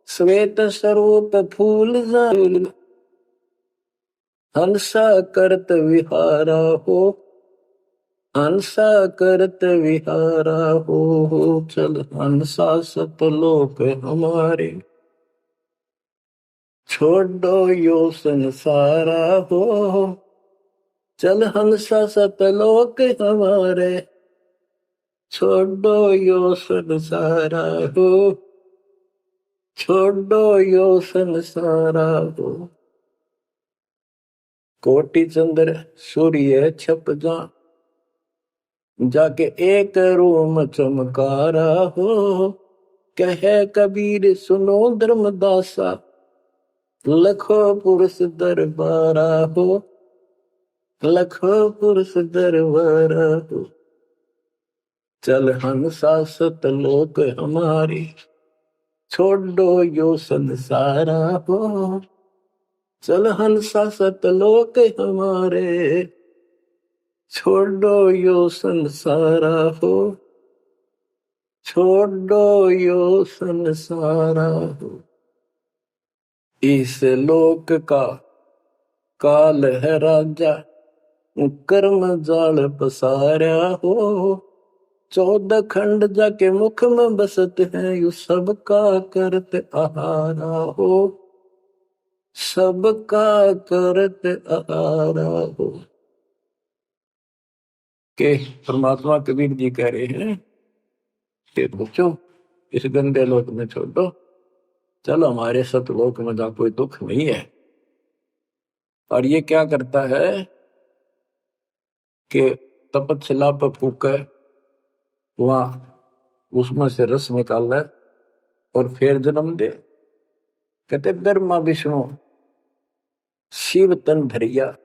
श्वेत स्वरूप फूल जाल, हंसा करत विहारा हो, हंसा करत विहारा हो। चल हंसा सतलोक हमारे, छोड़ो यो संसारा हो। चल हंसा सतलोक हमारे, छोड़ो यो संसारा हो, छोड़ो यो संसारा हो। कोटि चंद्र सूर्य छप जा, जाके एक रूम चमकारा हो। कहे कबीर सुनो धर्मदासा, लखो पुरुष दरबारा हो, लखो पुरुष दरबारा हो। चल हंसा सतलोक हमारी, छोड़ो यो संसारा हो। चल हंसा सतलोक हमारे, छोड़ो यो संसारा हो, छोड़ो यो संसारा हो। इस लोक का काल है राजा, कर्म जाल पसारा हो। 14 खंड जाके मुख में बसत है, यू सबका करत आहारा हो, सबका करत आहारा हो। के परमात्मा कबीर जी कह रहे हैं कि बच्चों इस गंदे लोक में छोड़ो, चलो हमारे सतलोक में जहाँ कोई दुख नहीं है। और ये क्या करता है कि तपतशिला पर फूके, वहां उसमें से रस निकाल है और फिर जन्म दे। कहते ब्रह्मा विष्णु शिव तन धरिया,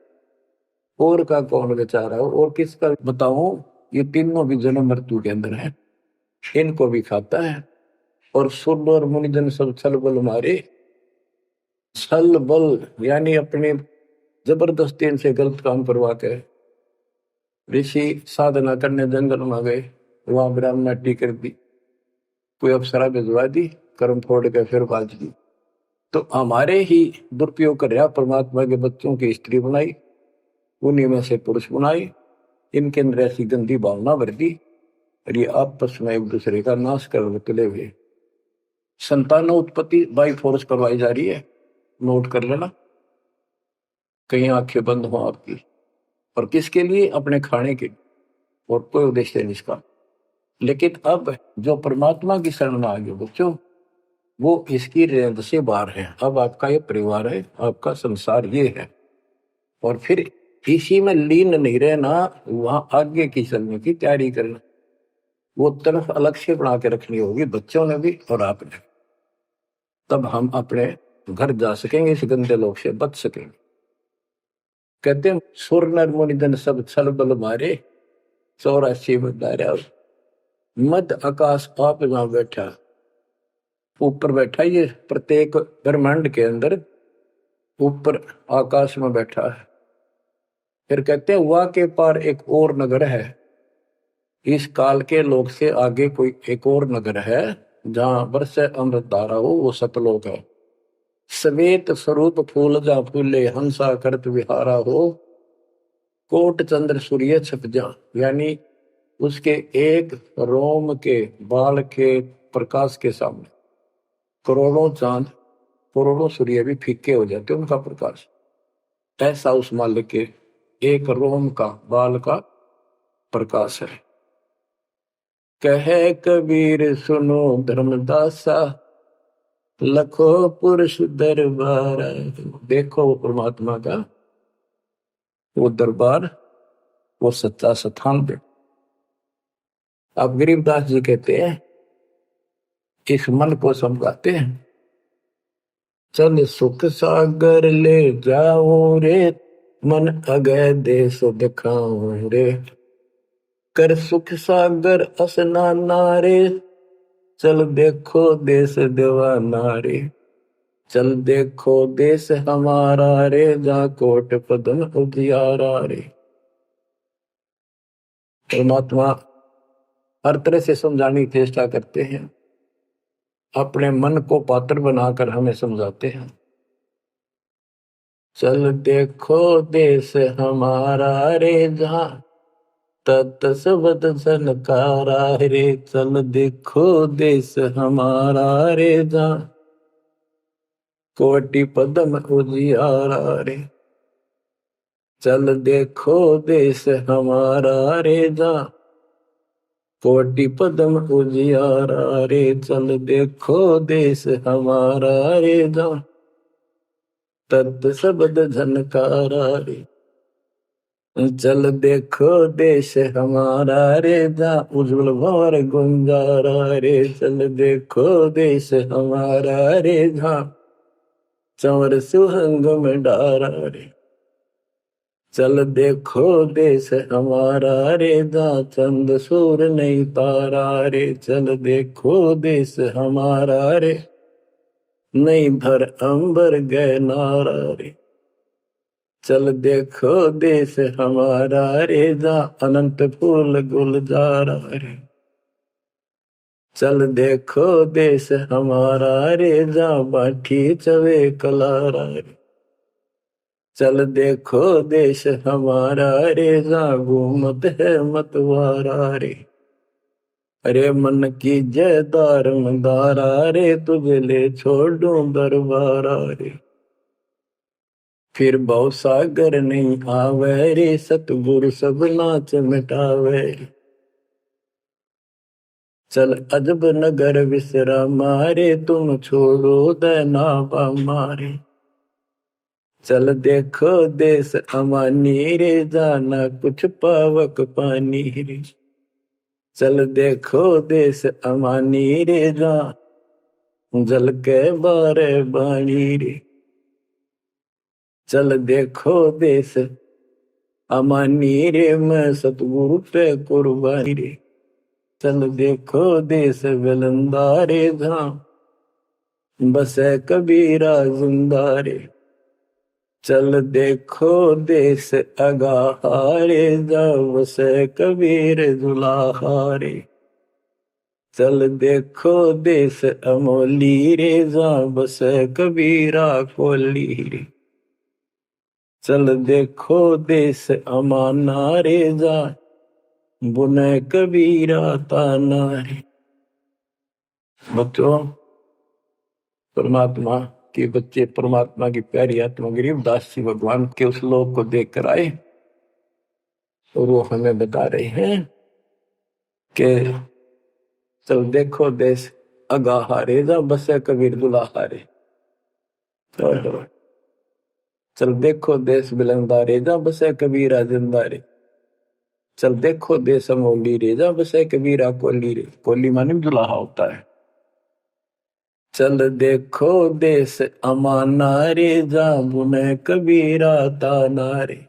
और का कौन बेचारा हो, और किसका बताऊं। ये तीनों भी जन्म मृत्यु के अंदर है, इनको भी खाता है। और सुर और मुनिजन सब छल बल मारे, छल बल यानी अपने जबरदस्ती इनसे गलत काम करवा के ऋषि साधना करने जंगल में गए, वहां ब्राह्मणी कर दी, कोई अप्सरा भिजवा दी, कर्म फोड़ के फिर बाज दी। तो हमारे ही दुरुपयोग कर रहा, परमात्मा के बच्चों की स्त्री बनाई, उन्हीं में से पुरुष बनाई, इनके अंदर ऐसी गंदी भावना भर दी, और ये आपस में एक दूसरे का नाश कर तुले हुए। संतान उत्पत्ति बाई फोर्स करवाई जा रही है, नोट कर लेना, कहीं आंखें बंद हो आपकी। और किसके लिए? अपने खाने के, और कोई उद्देश्य नहीं इसका। लेकिन अब जो परमात्मा की शरण में आ गए बच्चों, वो इसकी रेंज से बाहर है। अब आपका ये परिवार है, आपका संसार ये है, और फिर इसी में लीन नहीं रहना, वहां आगे की चलने की तैयारी करना। वो तरफ अलग से बना के रखनी होगी, बच्चों ने भी और आपने। तब हम अपने घर जा सकेंगे, इस गंदे लोग से बच सकेंगे। कहते हैं सुर नर मुनि जन सब छल बल मारे, 84 बदारा। मध्य आकाश आप जहां बैठा, ऊपर बैठा, ये प्रत्येक ब्रह्मांड के अंदर ऊपर आकाश में बैठा है। फिर कहते हैं वहां के पार एक और नगर है, इस काल के लोक से आगे कोई एक और नगर है, जहां बरसे अमृत धारा हो, वो सतलोक है। श्वेत स्वरूप फूल जा फूले, हंसा करत विहारा हो। कोट चंद्र सूर्य छप जा, यानी उसके एक रोम के बाल के प्रकाश के सामने करोड़ों चांद, करोड़ों सूर्य भी फीके हो जाते उनका प्रकाश। ऐसा उस मालिक के एक रोम का बाल का प्रकाश है। कहे कबीर सुनो धर्मदासा, लखो पुरुष दरबार। देखो वो परमात्मा का वो दरबार, वो सच्चा स्थान पे। अब गरीबदास जी कहते हैं, इस मन को समझाते हैं, चल सुख सागर ले जाओ रे, मन अगय देश दिखाओ रे। कर सुख सागर असनाना रे, चल देखो देश दीवाना रे। चल देखो देश हमारा रे, जा कोट पदम उजियारा रे। परमात्मा हर तरह से समझाने की चेष्टा करते हैं, अपने मन को पात्र बनाकर हमें समझाते हैं। चल देखो देश हमारा रे, जहाँ तत सबद सनकारा रे। चल देखो देश हमारा रे, जहाँ कोटि पदम उजियारा रे। चल देखो देश हमारा रे, जहाँ कोटि पदम उजियारा रे। चल देखो देश हमारा रे, जहाँ तत् शब्द झनकारा रे। चल देखो देश हमारा रे, जहाँ उज्जवल भंवर गुंजारा रे। चल देखो देश हमारा रे, जहाँ चंवर सुहंग में डारा रे। चल देखो देश हमारा रे, जहाँ चंद सूर नहीं तारा रे। चल देखो देश हमारा रे, नहीं धर अंबर गए नारा रे। चल देखो देश हमारा रे, जहाँ अनंत फूल गुलजारा रे। चल देखो देश हमारा रे, जहाँ बाठी चवे कलारा रे। चल देखो देश हमारा रे, जहाँ घूमत है मतवारा रे। अरे मन की जय दार मदारा रे, तुझे ले छोड़ूं दरबारा रे। फिर भव सागर नहीं आवे रे, सतगुरु सब नाच मिटावे। चल अजब नगर विश्रामा रे, तुम छोड़ो देना मारे। चल देखो देश अमानी रे, जाना कुछ पावक पानी रे। चल देखो देश अमानी रे, जा जल के बारे बाणी रे। चल देखो देश अमानी रे, मैं सतगुरु पे कुर्बानी रे। चल देखो देश विलंदा रे, जहाँ बसे कबीरा जिंदा रे। चल देखो देश अगाहा रे, जहाँ बसे कबीर जुलाहा रे। चल देखो देश अमोली रे, जहाँ बसे कबीरा कोली रे। चल देखो देश अमाना रे, जहाँ बुने कबीरा ताना रे। बच्चों, परमात्मा के बच्चे, परमात्मा की प्यारी आत्मा गरीबदास जी भगवान के उस लोक को देख कर आए, और वो हमें बता रहे हैं कि चल देखो देश अगाहा रे, जहाँ बसे कबीर दुलाहा रे। चल देखो देश बिलंदा रे, जहाँ बसे कबीरा जिंदा रे। चल देखो देश अमोली रे, जहाँ बसे कबीरा कोली रे। कोली माने दुलाहा होता है। चल देखो देश अमाना रे, जहाँ बुने कबीरा ताना रे।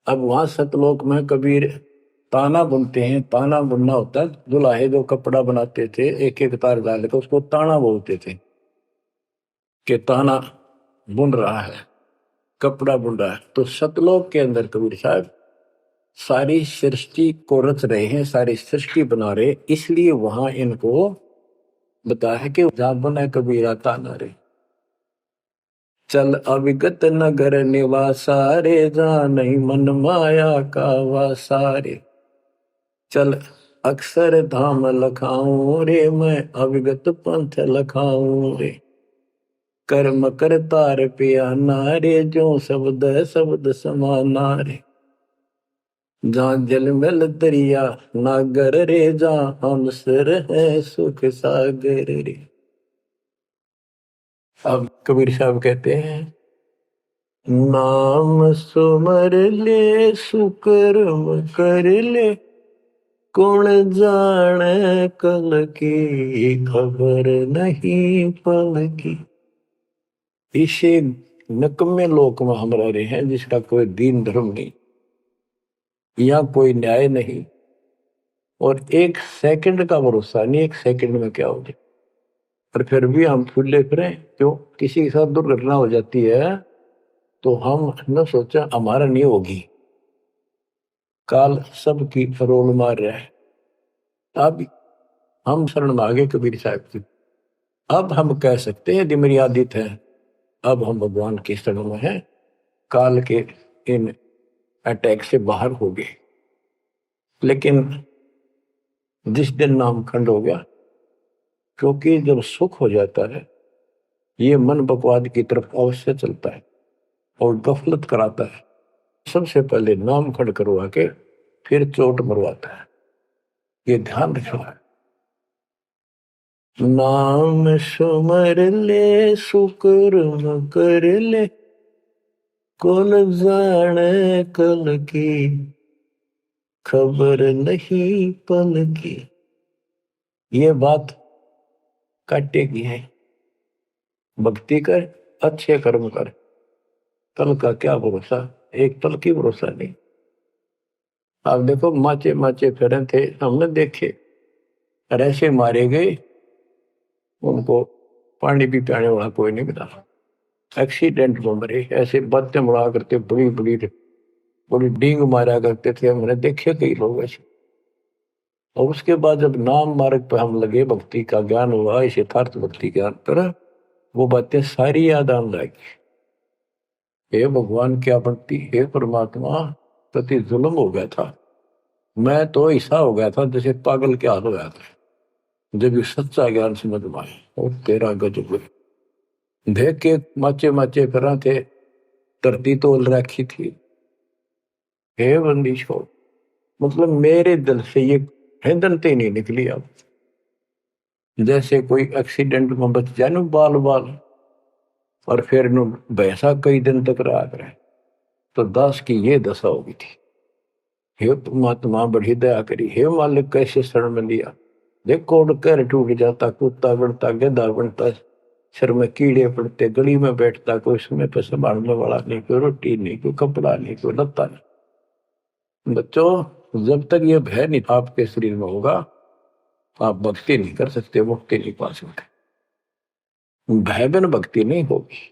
अब वहां सतलोक में कबीर ताना बुनते हैं। ताना बुनना होता है, दुल्हे जो कपड़ा बनाते थे एक एक तार डाल के, उसको ताना बोलते थे कि ताना बुन रहा है, कपड़ा बुन रहा है। तो सतलोक के अंदर कबीर साहब सारी सृष्टि को रच रहे हैं, सारी सृष्टि बना रहे, इसलिए वहां इनको बताया है कि जहां बना कबीरा ताना रे। चल अविगत नगर निवासा रे, जहाँ नहीं मन माया का वासा रे। चल अक्षर धाम लखाऊं रे, मैं अविगत पंथ लखाऊं रे। कर्म करतार पिया नारे, जो शब्द शब्द समाना रे। जहाँ जल मिल दरिया नागर रे, जहाँ हम सर है सुख सागर रे। अब कबीर साहब कहते हैं, नाम सुमर ले सुकर्म कर ले, कौन जाने कल की खबर नहीं पल की। इसे नकम्मे लोक में हम रह रहे हैं जिसका कोई दीन धर्म नहीं, यहाँ कोई न्याय नहीं, और एक सेकंड का भरोसा नहीं, एक सेकंड में क्या हो जाए। और फिर भी हम फूले फिरे क्यों? किसी के साथ दुर्घटना हो जाती है तो हम न सोचा हमारा नहीं होगी, काल सबकी रोल मार रहा है। अब हम शरण मांगे कबीर साहब की। अब हम कह सकते हैं यदि मेरी आदत है, अब हम भगवान की शरण में हैं, काल के इन अटैक से बाहर हो गए। लेकिन जिस दिन नाम खंड हो गया, क्योंकि जब सुख हो जाता है ये मन बकवाद की तरफ अवश्य चलता है और गफलत कराता है। सबसे पहले नाम खंड करवा के फिर चोट मरवाता है, ये ध्यान रखना है। नाम सुमर ले सुकर्म कर ले, कौन जाने कल की खबर नहीं पल की। ये बात काटेगी है। भक्ति कर, अच्छे कर्म कर, कल का क्या भरोसा, एक पल की भरोसा नहीं। आप देखो माचे माचे फिरे थे, हमने देखे, और ऐसे मारे गए उनको पानी भी पियाने वाला कोई नहीं मिला, एक्सीडेंट में मरे। ऐसे बातें उड़ा करते, बड़ी बड़ी बड़ी डींग मारा करते थे, हमने देखे कई लोग ऐसे। और उसके बाद जब नाम मार्ग पर हम लगे, भक्ति का ज्ञान हुआ, इस यथार्थ भक्ति ज्ञान पर, वो बातें सारी याद आने लगी। हे भगवान क्या भक्ति, हे परमात्मा, प्रति जुल्म हो गया था, मैं तो ऐसा हो गया था जैसे पागल के हाल हो गया था। जब ये सच्चा ज्ञान समझ में आया और तेरा गजब देख के माचे माचे फिरा थे, धरती तोल रखी थी। हे बंदी छोड़, मतलब मेरे दिल से ये हिंदनते नहीं निकली। अब जैसे कोई एक्सीडेंट में बच जाए ना बाल बाल, और फिर नु वैसा कई दिन तक रहा करे, तो दास की ये दशा होगी थी। हे परमात्मा बड़ी दया करी, हे मालिक कैसे शरण में लिया। देखो कर टूट जाता, कुत्ता बनता, गधा बनता, सिर में कीड़े पड़ते, गली में बैठता, कोई समय पर संभालने वाला नहीं, कोई रोटी नहीं, कोई कपड़ा नहीं, कोई लत्ता नहीं। बच्चों, जब तक ये भय नहीं आपके शरीर में होगा, आप भक्ति नहीं कर सकते, मुक्ति नहीं पा सकते। भय बिन भक्ति नहीं होगी।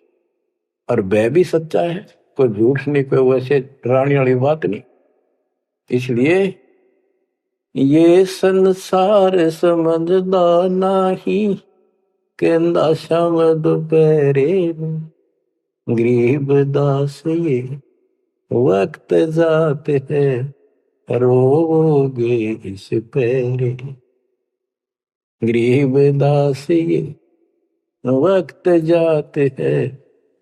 और भय भी सच्चा है, कोई झूठ नहीं, कोई वैसे डराने वाली बात नहीं। इसलिए ये संसार समझदा नहीं, कहंदा शाम दोपहरे गरीब दास ये वक्त जाते है, रोगे इस पैरे। गरीब दास ये वक्त जाते है,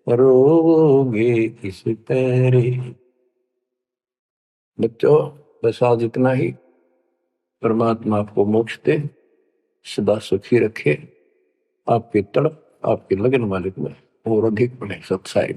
रोगे इस पैरे। बच्चों, बस आज इतना ही। परमात्मा आपको मोक्ष दे, सदा सुखी रखे, आपकी तड़प आपकी लगन मालिक में और अधिक बने सत्साई।